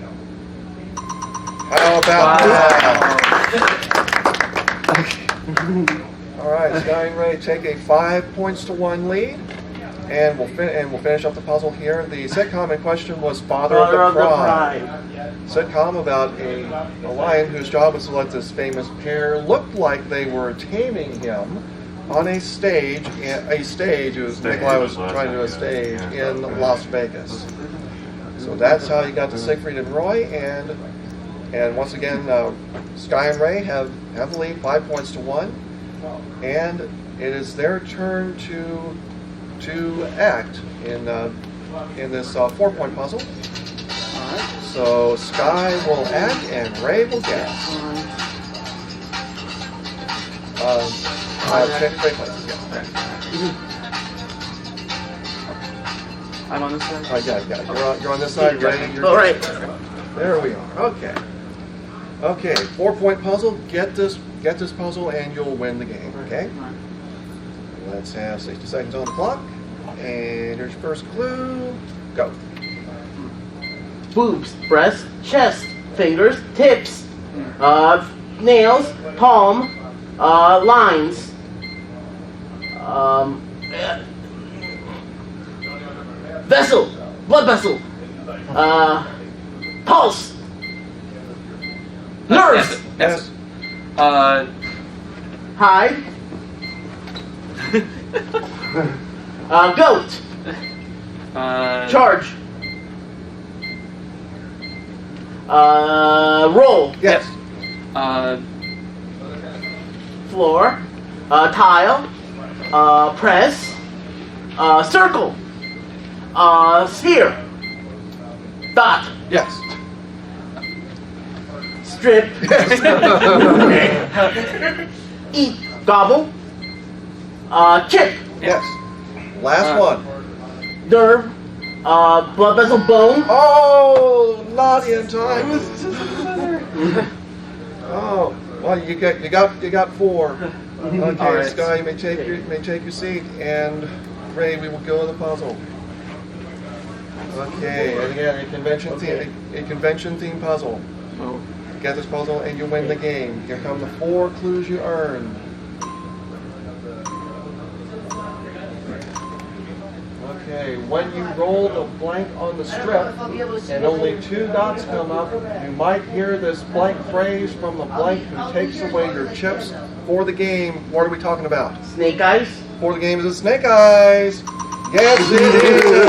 A: How about that? All right, Sky and Ray take a 5 points to 1 lead, and we'll finish up the puzzle here. The sitcom in question was Father of the Pride. Sitcom about a lion whose job was to let this famous pair look like they were taming him on a stage. Nikolai was trying to do a stage in Las Vegas. So that's how you got to Siegfried and Roy, and And once again, Sky and Ray have the lead, 5 points to 1. And it is their turn to act in this 4-point puzzle.
C: Alright.
A: So Sky will act and Ray will guess. Change places, yeah.
D: I'm on this side.
A: Yeah. You're on this side, Ray. You're
C: Alright.
A: There we are. Okay. Okay. 4-point puzzle. Get this puzzle, and you'll win the game. Okay. Let's have 60 seconds on the clock. And here's your first clue. Go.
C: Boobs, breast, chest, fingers, tips, nails, palm, lines, vessel, blood vessel, pulse, nerves,
A: Yes.
C: hide, goat, charge, roll,
A: Yes.
C: floor, tile, press, circle, sphere, dot,
A: Yes.
C: strip, eat, gobble, chip,
A: Yes. Last one.
C: nerve, blood vessel, bone,
A: Oh, not in time. Oh, well, you got 4. Okay,
C: All right.
A: Sky, you may take your seat, and Ray, we will go to the puzzle. Okay, and again, a convention theme puzzle. Get this puzzle, and you win the game. Here come the 4 clues you earned. Okay, when you roll the blank on the strip and only 2 dots come up, you might hear this blank phrase from the blank who takes away your chips. For the game, what are we talking about?
C: snake eyes,
A: For the game is it Snake Eyes? Yes, it is!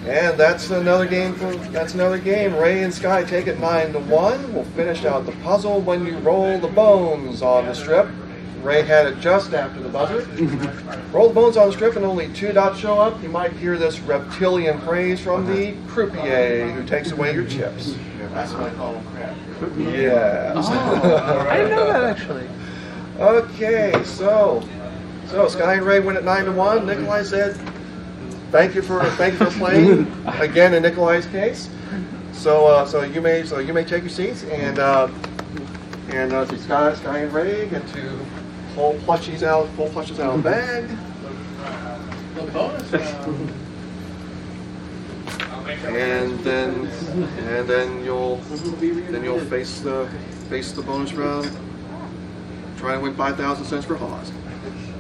A: And that's another game. Ray and Sky take it 9-1. We'll finish out the puzzle when you roll the bones on the strip. Ray had it just after the buzzer. Roll the bones on the strip and only 2 dots show up. You might hear this reptilian phrase from the croupier who takes away your chips.
F: That's what I call them crap.
A: Yeah.
D: I didn't know that actually.
A: Okay, so Sky and Ray win at 9-1. Nikolai said, "Thank you for playing again in Nikolai's case." So you may take your seats, and Sky and Ray get to pull plushies out of the bag.
F: The bonus round.
A: And then you'll face the bonus round. Try and win 5,000 cents for Haas.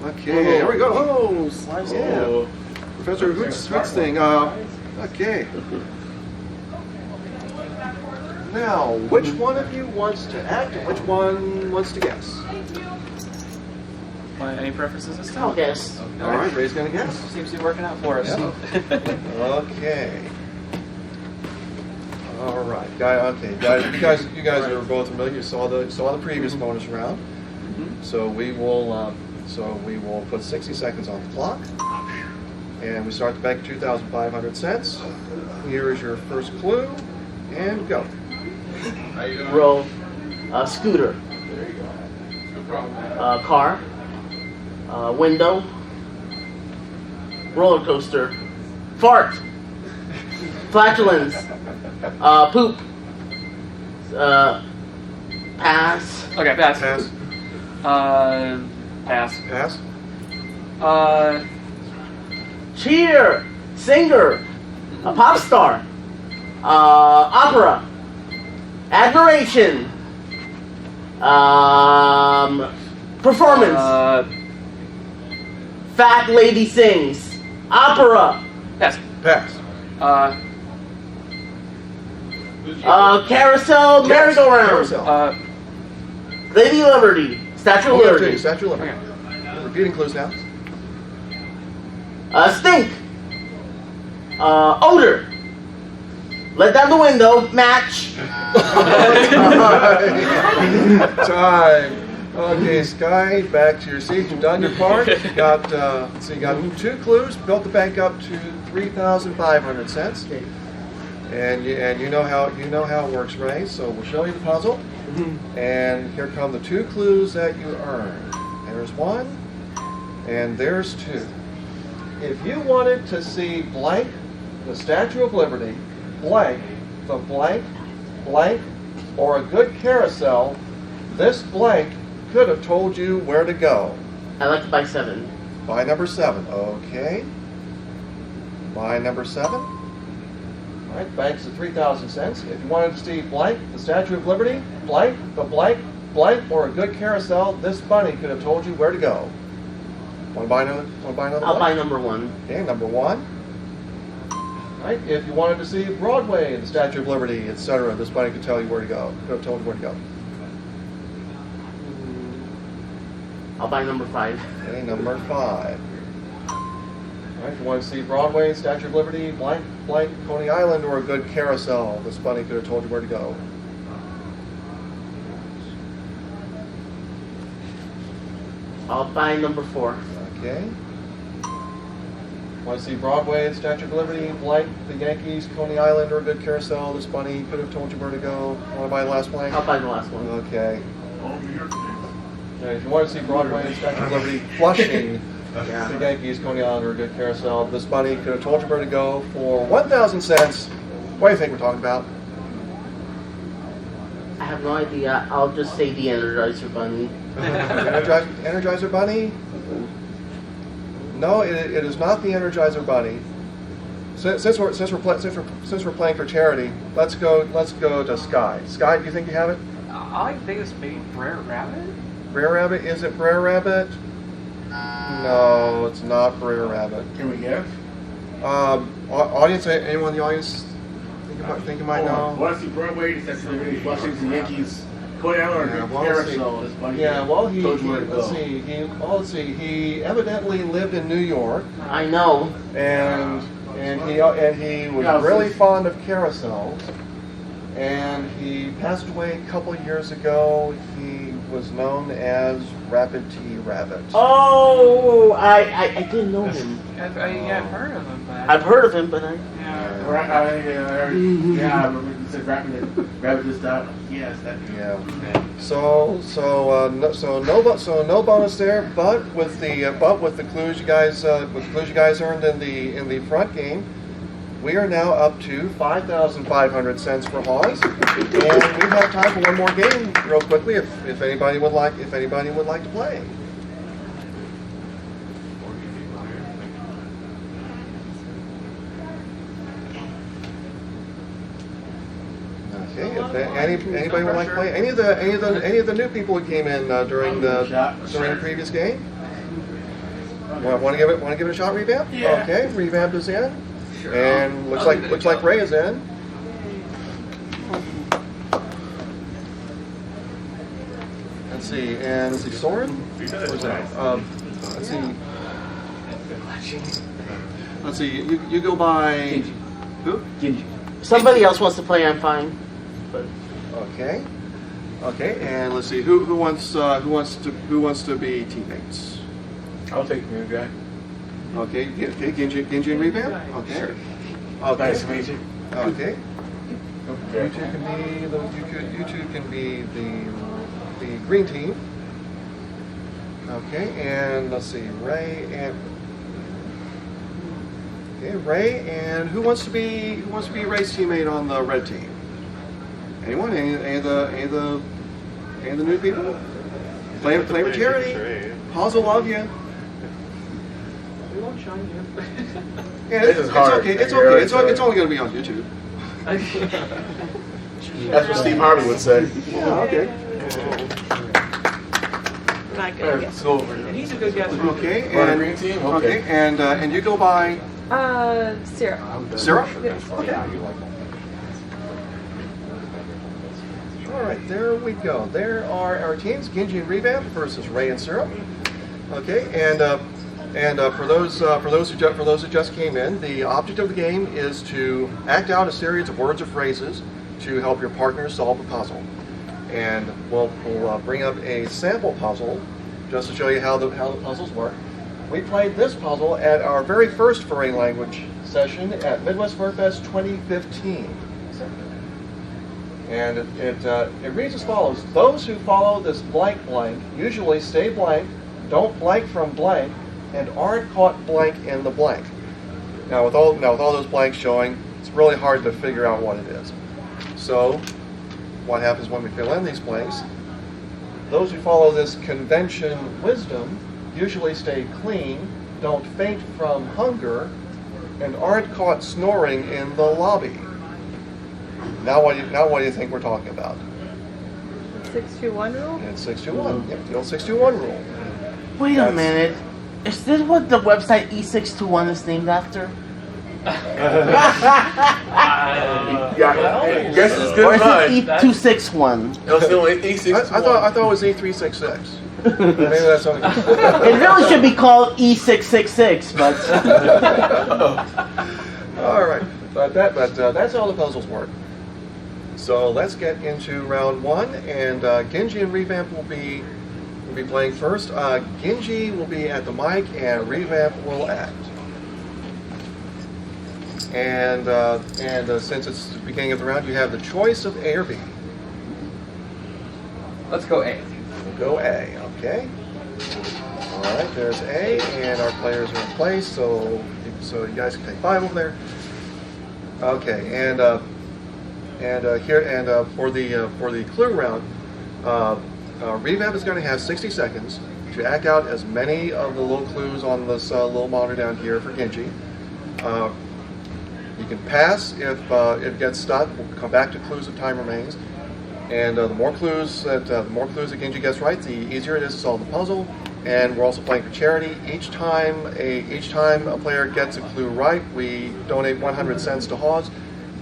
A: Okay, here we go.
C: oh, slice,
A: Yeah. Professor Hoots thing. Okay. Now, which one of you wants to act and which one wants to guess?
D: Any preferences this
C: I'll
D: time?
C: guess.
A: All right, Ray's gonna guess.
D: Seems to be working out for us.
A: Okay. All right, guys. You guys are both familiar. You saw the previous bonus round. So we will put 60 seconds on the clock, and we start the bank at 2,500 cents. Here is your first clue, and go.
C: Roll, scooter, car, window, roller coaster, fart, flatulence, poop, pass,
D: Okay, pass.
A: Pass.
D: Pass.
A: Pass.
C: cheer, singer, a pop star, opera, admiration, performance, fat lady sings, opera,
D: Pass.
A: Pass.
C: carousel, merry-go-round,
A: Carousel.
C: Lady Liberty, Statue of Liberty,
A: Statue of Liberty. Repeating clues now.
C: stink, Odor. Let down the window. Match.
A: Time. Okay, Sky, back to your seat. You've done your part. You got, so you got 2 clues. Built the bank up to 3,500 cents.
C: Okay.
A: And you know how it works, Ray. So we'll show you the puzzle. And here come the 2 clues that you earned. There's 1, and there's 2. If you wanted to see blank, the Statue of Liberty, blank, the blank, blank, or a good carousel, this blank could have told you where to go.
C: I like to buy 7.
A: Buy number 7. Okay. Buy number 7. All right, bank's at 3,000 cents. If you wanted to see blank, the Statue of Liberty, blank, the blank, blank, or a good carousel, this bunny could have told you where to go. Want to buy another?
C: I'll buy number 1.
A: Okay, number 1. All right, if you wanted to see Broadway, the Statue of Liberty, etc., this bunny could tell you where to go. Could have told you where to go.
C: I'll buy number 5.
A: Okay, number 5. All right, if you want to see Broadway, Statue of Liberty, blank, blank, Coney Island, or a good carousel, this bunny could have told you where to go.
C: I'll buy number 4.
A: Okay. Want to see Broadway, Statue of Liberty, blank, the Yankees, Coney Island, or a good carousel, this bunny could have told you where to go. Want to buy the last blank?
C: I'll buy the last one.
A: Okay. Okay, if you want to see Broadway, Statue of Liberty, Flushing, the Yankees, Coney Island, or a good carousel, this bunny could have told you where to go for 1,000 cents. What do you think we're talking about?
C: I have no idea. I'll just say the Energizer Bunny.
A: Energizer Bunny? No, it is not the Energizer Bunny. Since we're playing for charity, let's go to Sky. Sky, do you think you have it?
D: All I can think is maybe Brer Rabbit.
A: Brer Rabbit? Is it Brer Rabbit? No, it's not Brer Rabbit.
G: Can we guess?
A: Audience, anyone in the audience think you might know?
G: Want to see Broadway, the Statue of Liberty, Flushing, the Yankees, Coney Island, or
A: well,
G: carousel? This bunny
A: Yeah, well,
G: told you where to go.
A: let's see. He evidently lived in New York,
C: I know.
A: and he was really fond of carousels. And he passed away a couple of years ago. He was known as Rapid T. Rabbit.
C: Oh, I didn't know him.
D: I've heard of him, but
C: I've heard of him, but I...
D: yeah.
G: Yeah, I remember you said rabbit just died. Yes, that.
A: Yeah. So no bonus there, but with the clues you guys earned in the front game, we are now up to 5,500 cents for Hawes, and we have time for one more game, real quickly, if anybody would like to play. Okay, if anybody would like to play, any of the new people who came in during the previous game, want to give it a shot, Revamp?
D: Yeah.
A: Okay, Revamp is in. And looks like Ray is in. Let's see, Soren? Where's that? Let's see, you go by who?
C: Somebody else wants to play, I'm fine. But
A: Okay, and let's see, who wants to be teammates?
G: I'll take the new guy.
A: Okay, Genji and Revamp. Okay.
G: Nice to meet you.
A: Okay. You two can be the green team. Okay, and let's see, Ray and who wants to be Ray's teammate on the red team? Anyone? Any of the new people? Play with charity. Hawes will love you.
D: We won't shine you.
A: Yeah,
G: This is hard.
A: It's okay. It's only going to be on YouTube.
G: That's what Steve Harvey would say.
A: Yeah, okay.
F: Not gonna guess.
G: Let's go over here.
D: And he's a good guy.
A: Okay,
G: On the
A: and
G: green team?
A: okay,
G: Okay.
A: and you go by
F: Sarah.
A: Sarah.
F: Yes.
A: Okay. All right, there we go. There are our teams: Genji and Revamp versus Ray and Sarah. Okay, and And for those who just came in, the object of the game is to act out a series of words or phrases to help your partner solve a puzzle. And we'll bring up a sample puzzle just to show you how the puzzles work. We played this puzzle at our very first Furry language session at Midwest Furfest 2015. And it reads as follows: those who follow this blank blank usually stay blank, don't blank from blank, and aren't caught blank in the blank. Now with all those blanks showing, it's really hard to figure out what it is. So what happens when we fill in these blanks? Those who follow this convention wisdom usually stay clean, don't faint from hunger, and aren't caught snoring in the lobby. Now what do you think we're talking about?
F: 621 rule?
A: It's 621. Yep, the old 621 rule.
C: Wait a minute. Is this what the website E621 is named after?
G: Yeah, guess it's
C: Or
G: good
C: is
G: mine.
C: it E261?
G: No, still E6.
A: I thought it was E366. Maybe that's something.
C: It really should be called E666, but
A: All right, but that's how the puzzles work. So let's get into round one, and Genji and Revamp will be playing first. Genji will be at the mic, and Revamp will act. And since it's the beginning of the round, you have the choice of A or B.
D: Let's go A.
A: We'll go A, okay? All right, there's A, and our players are in place, so you guys can take 5 over there. Okay, for the clue round, Revamp is going to have 60 seconds to act out as many of the little clues on this little monitor down here for Genji. You can pass if it gets stuck. We'll come back to clues if time remains. And the more clues that Genji gets right, the easier it is to solve the puzzle. And we're also playing for charity. Each time a player gets a clue right, we donate 100 cents to Hawes.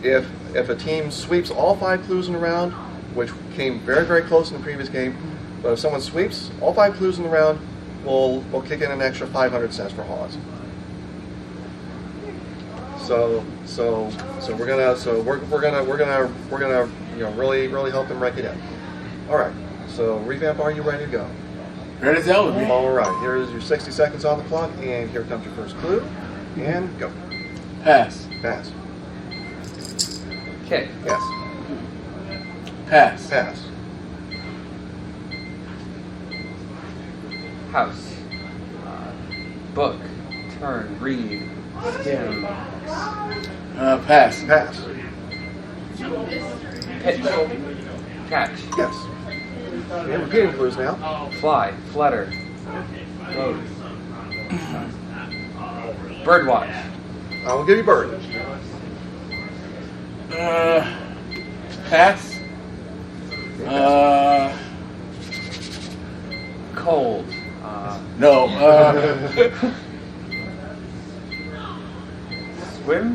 A: If a team sweeps all 5 clues in a round, which came very, very close in the previous game, but if someone sweeps all 5 clues in the round, we'll kick in an extra 500 cents for Hawes. So we're gonna really help them rank it in. All right. So Revamp, are you ready to go?
G: Ready as hell.
A: All right. Here is your 60 seconds on the clock, and here comes your first clue. And go.
G: Pass.
A: Pass.
D: Kick.
A: Yes.
G: Pass.
A: Pass.
D: House. Book. Turn. Read. Skim.
G: Pass.
A: Pass.
D: Pitch. Catch.
A: Yes. We have repeating clues now.
D: Fly. Flutter. Float. Birdwatch.
A: I will give you bird.
G: Pass.
D: Cold.
G: No.
D: Swim.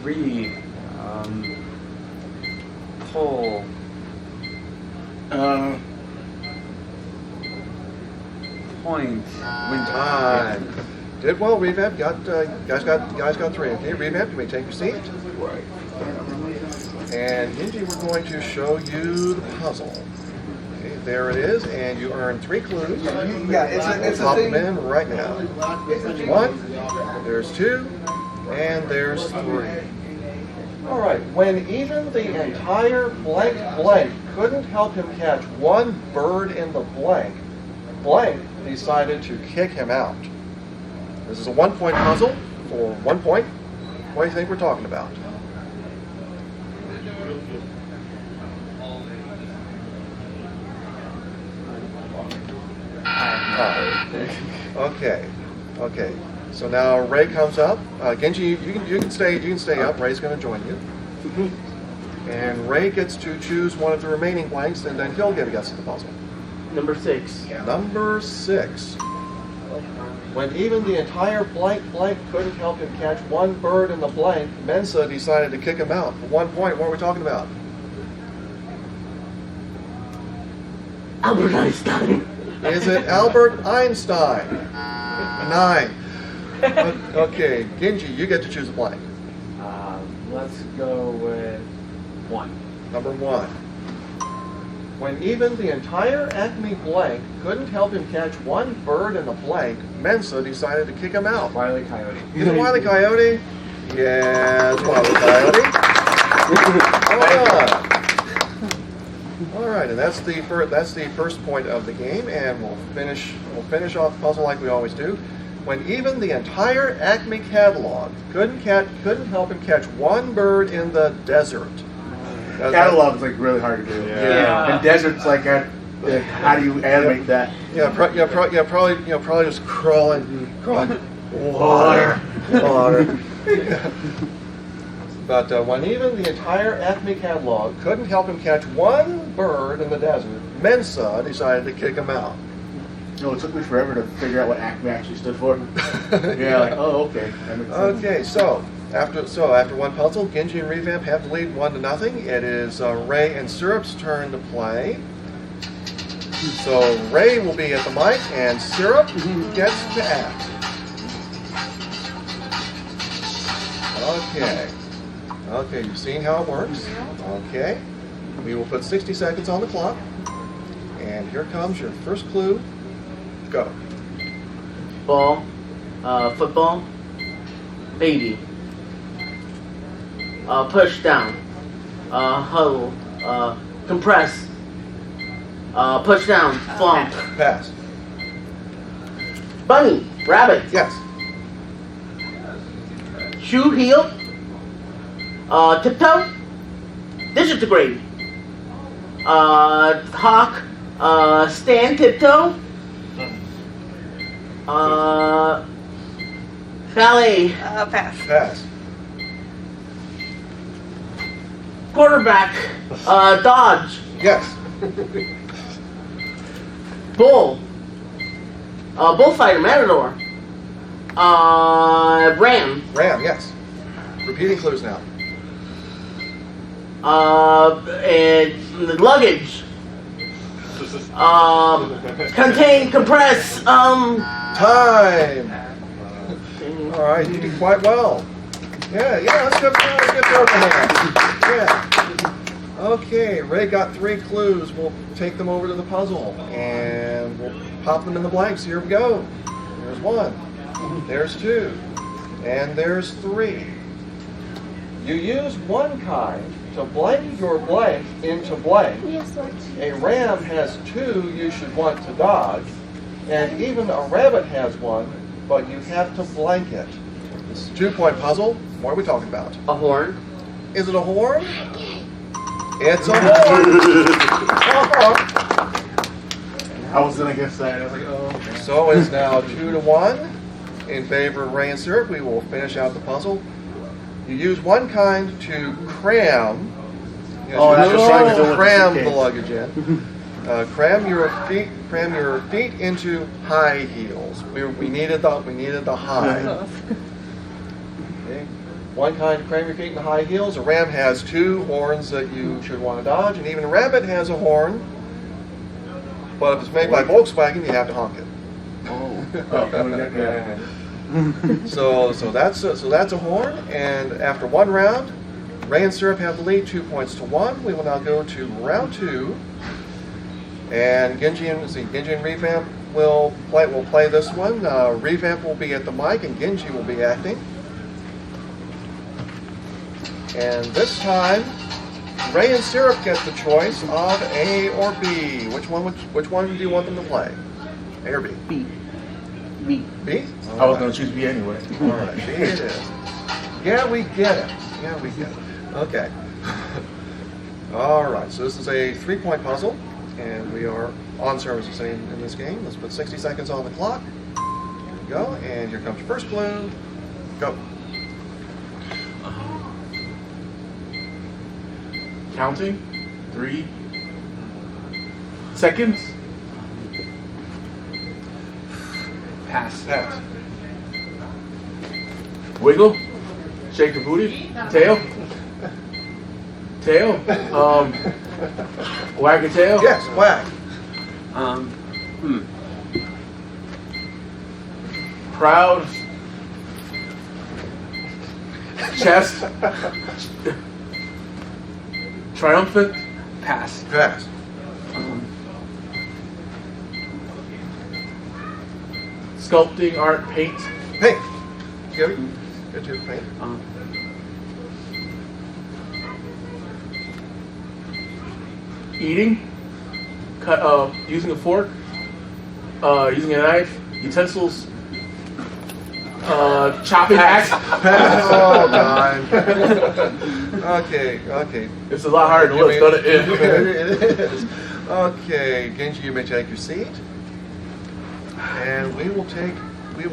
D: Read. Pull. Point. Winter.
A: Time. Did well, Revamp. Guys got 3. Okay, Revamp, you may take your seat. And Genji, we're going to show you the puzzle. Okay, there it is, and you earn 3 clues.
H: Yeah, it's
A: We'll
H: a
A: pop
H: thing.
A: them in right now. There's 1, there's 2, and there's 3. All right, when even the entire blank blank couldn't help him catch 1 bird in the blank, blank decided to kick him out. This is a 1-point puzzle for 1 point. What do you think we're talking about? Okay. So now Ray comes up. Genji, you can stay up. Ray's going to join you. And Ray gets to choose one of the remaining blanks, and then he'll get a guess at the puzzle.
E: Number 6.
A: Number 6. When even the entire blank couldn't help him catch 1 bird in the blank, Mensa decided to kick him out. For 1 point, what are we talking about?
C: Albert Einstein.
A: Is it Albert Einstein? 9. Okay, Genji, you get to choose a blank.
E: Let's go with 1.
A: Number 1. When even the entire Acme blank couldn't help him catch one bird in the blank, Mensa decided to kick him out.
E: Wile E. Coyote.
A: Is it Wile E. Coyote? Yeah, it's Wile E. Coyote. All right, and that's the first point of the game, and we'll finish off the puzzle like we always do. When even the entire Acme catalog couldn't help him catch one bird in the desert.
G: Catalog's like really hard to do.
B: Yeah.
G: And desert's like, how do you animate that?
A: Probably just crawling, water. But when even the entire Acme catalog couldn't help him catch one bird in the desert, Mensa decided to kick him out.
G: No, it took me forever to figure out what Acme actually stood for. Yeah, like, oh, okay. That makes sense.
A: Okay, so after one puzzle, Genji and Revamp have the lead 1-0. It is Ray and Syrup's turn to play. So Ray will be at the mic, and Syrup gets to act. Okay, you've seen how it works. Okay, we will put 60 seconds on the clock, and here comes your first clue. Go.
C: Ball. Football. Baby. Push down. Huddle. Compress. Push down. Flunk.
A: Pass.
C: Bunny. Rabbit.
A: Yes.
C: Shoe heel. Tiptoe. Disintegrate. Hawk. Stand tiptoe. Ballet.
F: Pass.
A: Pass.
C: Quarterback. Dodge.
A: Yes.
C: Bull. Bullfighter. Matador. Ram.
A: Ram. Yes. Repeating clues now.
C: And luggage. Contain, compress,
A: Time. All right, you did quite well. Yeah, let's give her a hand. Yeah. Okay, Ray got 3 clues. We'll take them over to the puzzle, and we'll pop them in the blanks. Here we go. There's 1. There's 2. And there's 3. You use one kind to blank your blank into blank.
F: Yes, what?
A: A ram has 2 you should want to dodge, and even a rabbit has 1, but you have to blank it. This is a 2-point puzzle. What are we talking about?
C: a horn.
A: Is it a horn? It's a horn!
G: I was gonna guess that. I was like, oh, okay.
A: So it's now 2-1 in favor of Ray and Syrup. We will finish out the puzzle. You use one kind to cram.
G: Oh, that's the same as the
A: cram
G: suitcase.
A: the luggage in. Cram your feet into high heels. We needed the high. Okay. One kind to cram your feet into high heels. A ram has 2 horns that you should want to dodge, and even a rabbit has a horn. But if it's made by Volkswagen, you have to honk it. So that's a horn, and after 1 round, Ray and Syrup have the lead 2-1. We will now go to round 2, and Genji and Revamp will play this one. Revamp will be at the mic, and Genji will be acting. And this time, Ray and Syrup get the choice of A or B. Which one do you want them to play? A or B?
C: B. B.
A: B?
G: I was gonna choose B anyway.
A: All right, B it is. Yeah, we get it. Okay. All right, so this is a 3-point puzzle, and we are on service in this game. Let's put 60 seconds on the clock. Here we go, and here comes your first clue. Go.
G: Counting. 3 seconds. Pass.
A: Pass.
G: Wiggle. Shake the booty. Tail. Wag a tail.
A: Yes, whack.
G: Proud. Chest. Triumphant.
E: Pass.
A: Pass.
G: Sculpting, art, paint.
A: Paint. Get your paint.
G: Eating. Cut. Using a fork. Using a knife. Utensils. Chopping axe.
A: Pass. Oh, God. Okay.
G: It's a lot harder than it looks, doesn't it?
A: It is. Okay, Genji, you may take your seat. And we will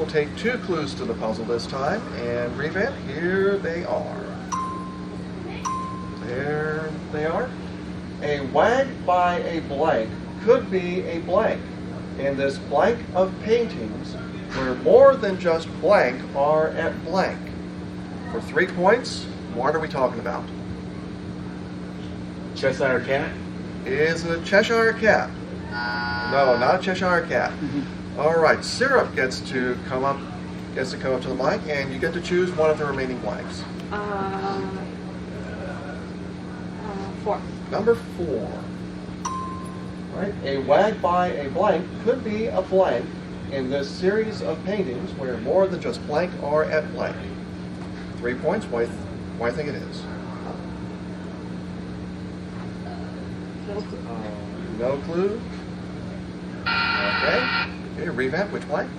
A: take 2 clues to the puzzle this time. And Revamp, here they are. There they are. A wag by a blank could be a blank. In this blank of paintings, where more than just blank are at blank. For 3 points, what are we talking about?
G: Cheshire cat.
A: Is it a Cheshire cat? No, not a Cheshire cat. All right, Syrup gets to come up to the mic, and you get to choose one of the remaining blanks.
F: 4.
A: Number 4. Right, a wag by a blank could be a blank in this series of paintings where more than just blank are at blank. 3 points. Why do you think it is? No clue. Okay. Revamp. Which blank?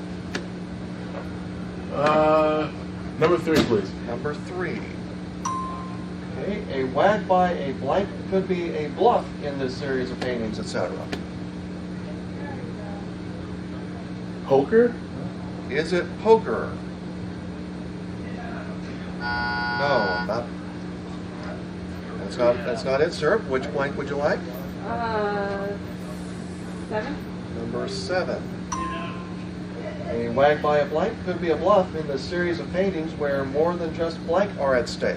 G: Number 3, please.
A: Number 3. Okay. A wag by a blank could be a bluff in this series of paintings, etc.
G: Poker.
A: Is it poker? No, not. That's not it, Syrup. Which blank would you like?
F: 7.
A: Number 7. A wag by a blank could be a bluff in the series of paintings where more than just blank are at stake.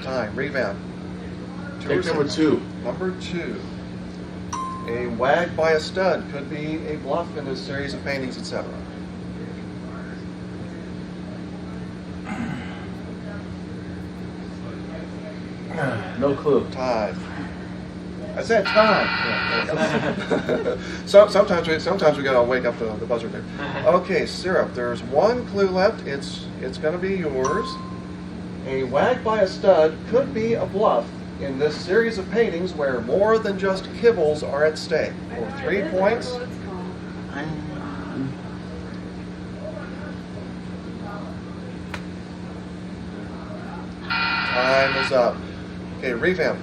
A: Time. Revamp.
G: Take number 2.
A: Number 2. A wag by a stud could be a bluff in this series of paintings, etc.
G: No clue.
A: Time. I said time. So sometimes we gotta wake up the buzzer there. Okay, Syrup. There's 1 clue left. It's gonna be yours. A wag by a stud could be a bluff in this series of paintings where more than just kibbles are at stake. For 3 points. Time is up. Okay, Revamp.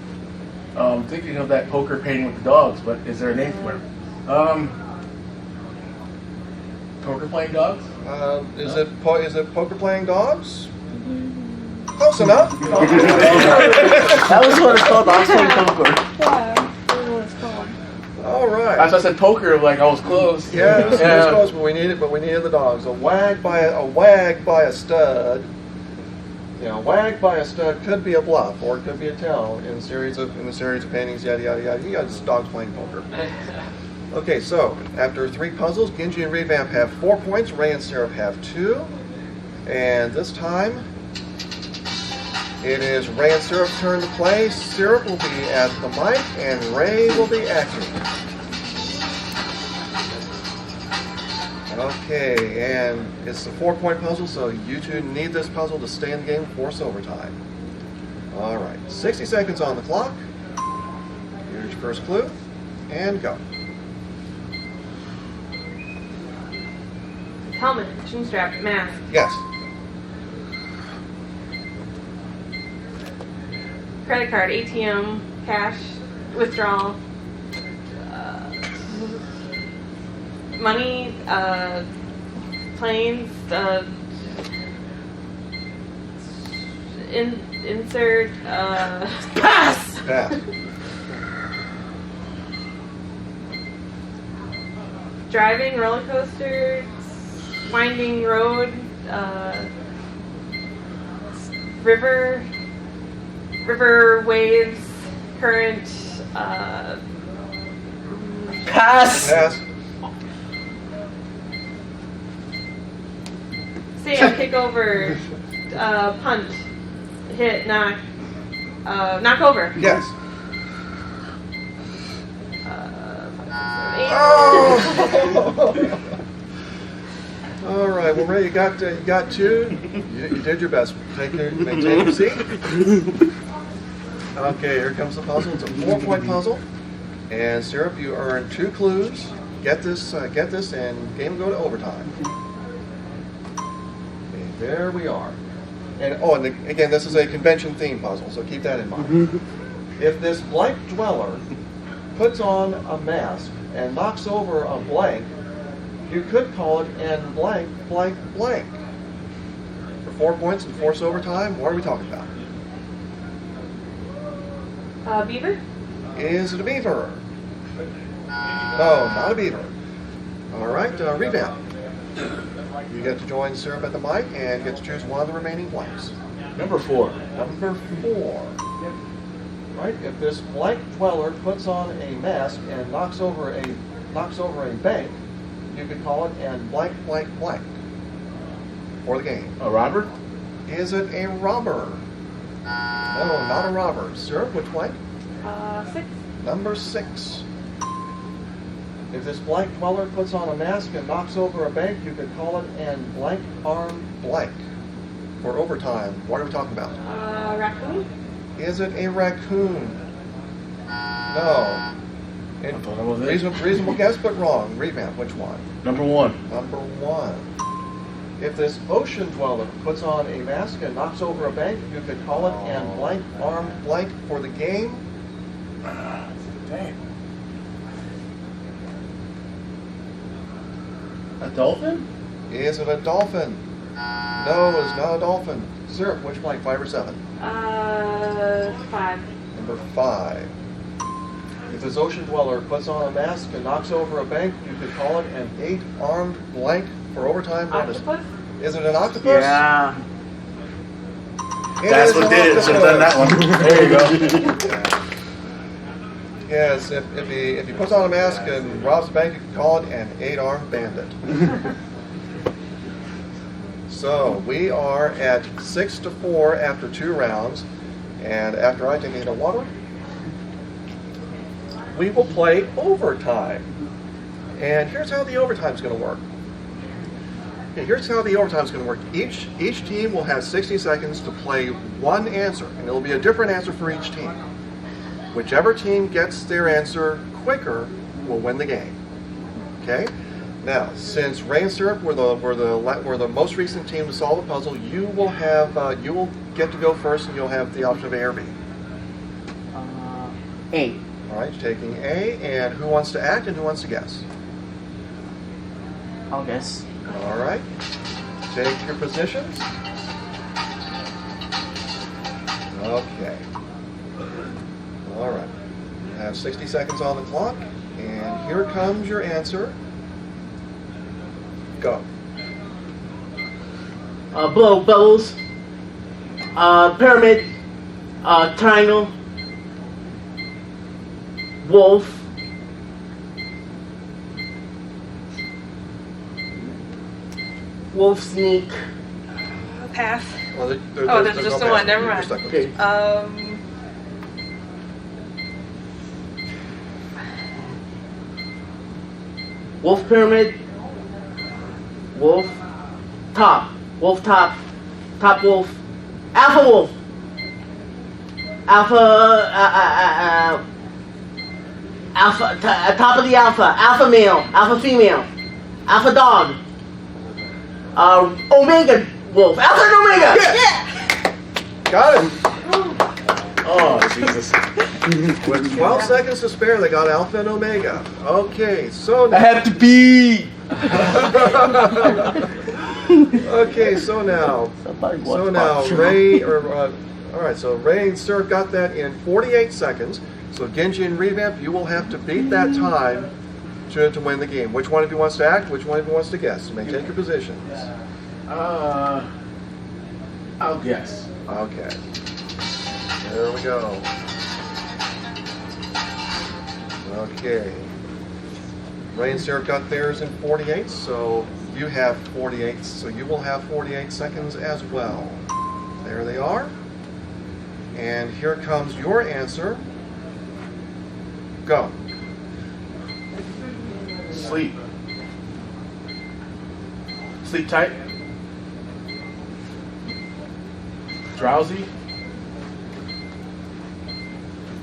G: Thinking of that poker painting with the dogs, but is there a name for it? Poker playing dogs?
A: Is it poker playing dogs? Close enough.
C: That was what it's called. I was playing poker.
F: Yeah, I don't know what it's called.
A: All right.
G: I said poker, like I was close.
A: Yeah, it was close, but we needed the dogs. A wag by a stud. Yeah, a wag by a stud could be a bluff, or it could be a tell in the series of paintings. Yada yada yada. You got dogs playing poker. Okay, so after 3 puzzles, Genji and Revamp have 4 points. Ray and Syrup have 2, and this time it is Ray and Syrup's turn to play. Syrup will be at the mic, and Ray will be acting. Okay, and it's a 4-point puzzle, so you two need this puzzle to stay in the game, force overtime. All right, 60 seconds on the clock. Here's your first clue, and go.
H: Helmet, chin strap, mask.
A: Yes.
H: Credit card, ATM, cash, withdrawal. Money, planes, insert, pass!
A: Pass.
H: Driving, roller coaster, winding road, river waves, current,
C: Pass.
A: Pass.
H: stand, kick over, punt, hit, knock over.
A: Yes.
H: 5, 6, 7, 8.
A: Oh! All right. Well, Ray, you got two. You did your best. Maintain your seat. Okay. Here comes the puzzle. It's a 4-point puzzle. And Syrup, you earn 2 clues. Get this, and game will go to overtime. Okay, there we are. And again, this is a convention-themed puzzle, so keep that in mind. If this blank dweller puts on a mask and knocks over a blank, you could call it and blank, blank, blank. For 4 points and force overtime, what are we talking about?
H: Beaver?
A: Is it a beaver? No, not a beaver. All right, revamp. You get to join Syrup at the mic and get to choose one of the remaining blanks.
G: Number 4.
A: Number 4. Right, if this blank dweller puts on a mask and knocks over a bank, you could call it and blank, blank, blank. For the game.
G: A robber?
A: Is it a robber? No, not a robber. Syrup, which blank?
H: 6.
A: Number 6. If this blank dweller puts on a mask and knocks over a bank, you could call it and blank arm blank. For overtime, what are we talking about?
H: Raccoon?
A: Is it a raccoon? No.
G: I thought that was it.
A: Reasonable guess, but wrong. Revamp, which one?
G: Number 1.
A: Number 1. If this ocean dweller puts on a mask and knocks over a bank, you could call it and blank arm blank for the game.
G: Dang. A dolphin?
A: Is it a dolphin? No, it's not a dolphin. Syrup, which blank, 5 or 7?
H: 5.
A: Number 5. If this ocean dweller puts on a mask and knocks over a bank, you could call it an 8-armed blank for overtime.
H: Octopus?
A: Is it an octopus?
C: Yeah.
A: It
G: That's
A: is
G: what
A: an
G: did it. Should have done that one. There you go.
A: Yes, if he puts on a mask and robs a bank, you can call it an 8-armed bandit. So we are at 6-4 after 2 rounds, and after I take a hit of water, we will play overtime. And here's how the overtime's going to work. Okay, here's how the overtime's going to work. Each team will have 60 seconds to play one answer, and it'll be a different answer for each team. Whichever team gets their answer quicker will win the game. Okay? Now, since Ray and Syrup were the most recent team to solve the puzzle, you will get to go first, and you'll have the option of A or B.
C: 8.
A: All right, you're taking A, and who wants to act and who wants to guess?
C: I'll guess.
A: All right, take your positions. Okay. All right. You have 60 seconds on the clock, and here comes your answer. Go.
C: Bubbles. Pyramid. Triangle. Wolf. Wolf sneak.
H: Pass.
A: Well,
H: There's just
A: no
H: the one.
A: pass.
H: Never
A: You're
H: mind.
A: stuck with
C: Okay.
A: this.
C: Wolf pyramid. Wolf top. Wolf top. Top wolf. Alpha wolf. Alpha. Top of the alpha. Alpha male. Alpha female. Alpha dog. Omega wolf. Alpha and omega.
H: Yeah.
A: Got it.
G: Oh, Jesus.
A: With 12 seconds to spare, they got Alpha and Omega. Okay, so
G: I have to pee.
A: okay, so now, Ray, all right, so Ray and Syrup got that in 48 seconds. So Genji and Revamp, you will have to beat that time to win the game. Which one of you wants to act? Which one of you wants to guess? You may take your positions.
G: I'll guess.
A: Okay. There we go. Okay. Rain Syrup got theirs in 48, so you have 48, so you will have 48 seconds as well. There they are. And here comes your answer. Go.
G: Sleep. Sleep tight. Drowsy.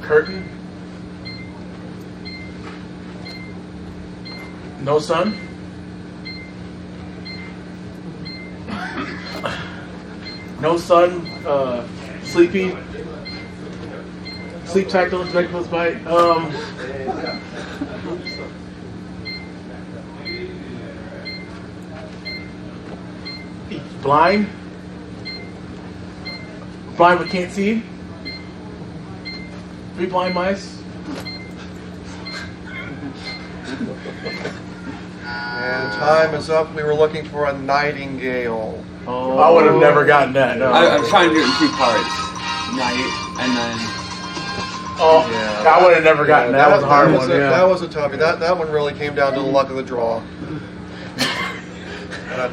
G: Curtain. No sun. No sun. Sleepy. Sleep tight. Don't make those bite. Blind. Blind but can't see. 3 blind mice.
A: And time is up. We were looking for a nightingale.
G: Oh, I would have never gotten that. No.
C: I'm trying to do it in 2 parts. Night and then.
G: Oh,
A: Yeah.
G: I would have never gotten that. That was a hard one. Yeah.
A: That was a toughie. That one really came down to the luck of the draw.
G: I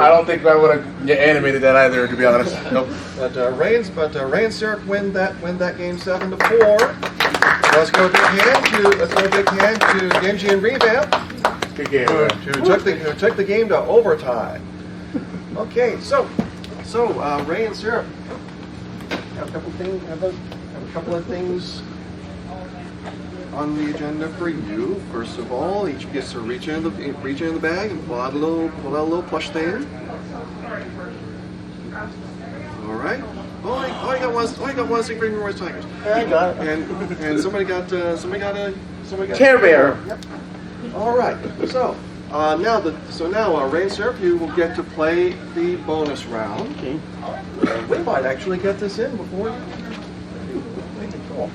G: don't think I would have animated that either, to be honest. Nope.
A: But Rain Syrup win that game 7-4. Let's go big hand to Genji and Revamp,
G: Good game.
A: who took the game to overtime. Okay, so Rain Syrup have a couple of things on the agenda for you. First of all, each gets to reach in the bag and pull out a little plush thing. All right. Oh, I got one secret Roy's Tigers.
C: I got it.
A: And somebody got a
C: Care Bear.
A: Yep. All right. So now Rain Syrup, you will get to play the bonus round.
C: Okay.
A: We might actually get this in before you. Cool.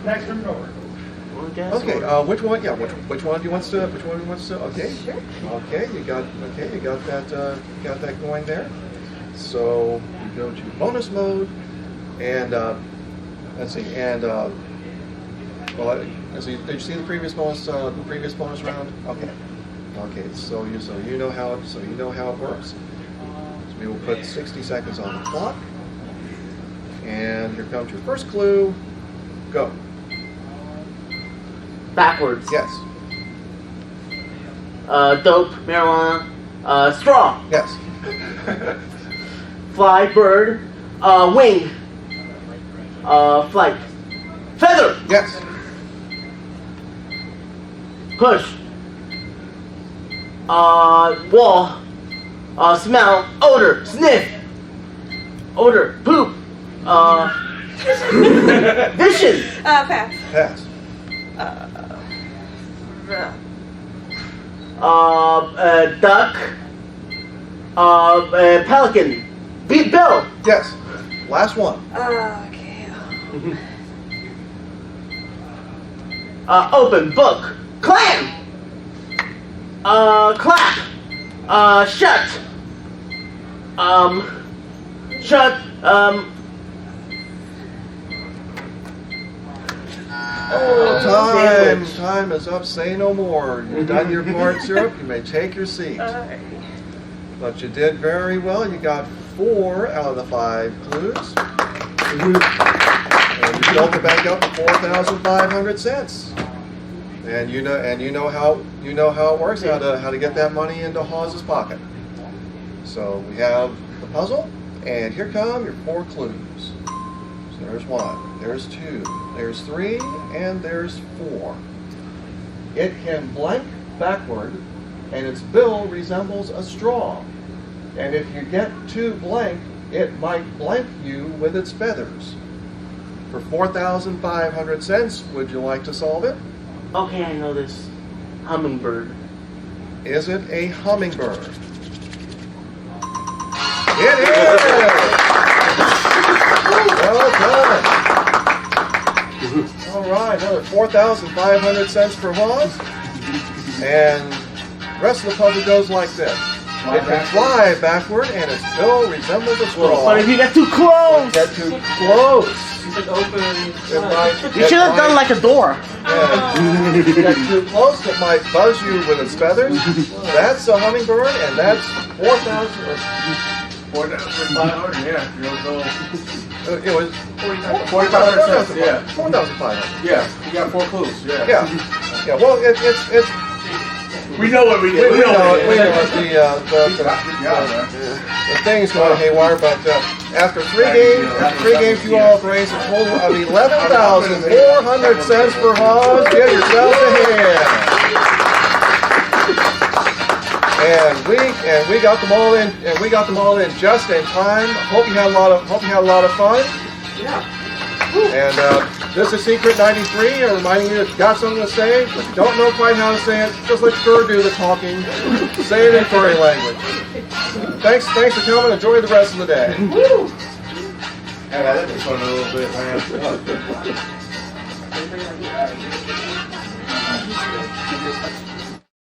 E: Next turn over.
A: Okay, which one? Yeah, which one do you want to? Okay,
H: Sure.
A: okay, you got that going there. So you go to bonus mode, and let's see, and well, let's see. Did you see the previous bonus round? Okay, okay. So you know how it works. So we will put 60 seconds on the clock, and here comes your first clue. Go.
C: Backwards.
A: Yes.
C: Dope, marijuana, straw,
A: Yes.
C: fly, bird, wing, flight, feather,
A: Yes.
C: push, wall, smell, odor, sniff, odor, poop, dishes,
H: Pass.
A: Pass.
C: duck, pelican, bill,
A: Yes. Last one.
H: Okay.
C: open, book, clam, clap, shut,
A: Time is up. Say no more. You've done your part, Syrup. You may take your seat. But you did very well. You got 4 out of the 5 clues. And you built the bank up to 4,500 cents. And you know how it works. How to get that money into Hawes's pocket. So we have the puzzle, and here come your 4 clues. So there's 1, there's 2, there's 3, and there's 4. It can blank backward, and its bill resembles a straw. And if you get too blank, it might blank you with its feathers. For 4,500 cents, would you like to solve it?
C: Okay, I know this. Hummingbird.
A: Is it a hummingbird? It is! Well done. All right, another 4,500 cents for Hawes. And the rest of the puzzle goes like this. It can fly backward, and its bill resembles a straw.
C: But if you get too close,
A: Get too close.
D: You said open.
A: It might,
C: you should have done like a door.
A: If you get too close, it might buzz you with its feathers. That's a hummingbird, and that's 4,000.
G: 4,500, yeah.
A: It was
G: 4,500 cents, yeah.
A: 4,500.
G: Yeah, you got 4 clues, yeah.
A: Yeah. Well, it's.
G: We know what we
A: We
G: did.
A: know it. We know it. The thing's going haywire, but after 3 games, you all have raised a total of 11,400 cents for Hans. Give yourselves a hand. And we got them all in, and we got them all in just in time. Hope you had a lot of fun.
D: Yeah.
A: And this is Secret 93. I'm reminding you, if you got something to say, but you don't know quite how to say it, just let Fur do the talking. Say it in furry language. Thanks for coming. Enjoy the rest of the day.
G: And I did this one a little bit, man.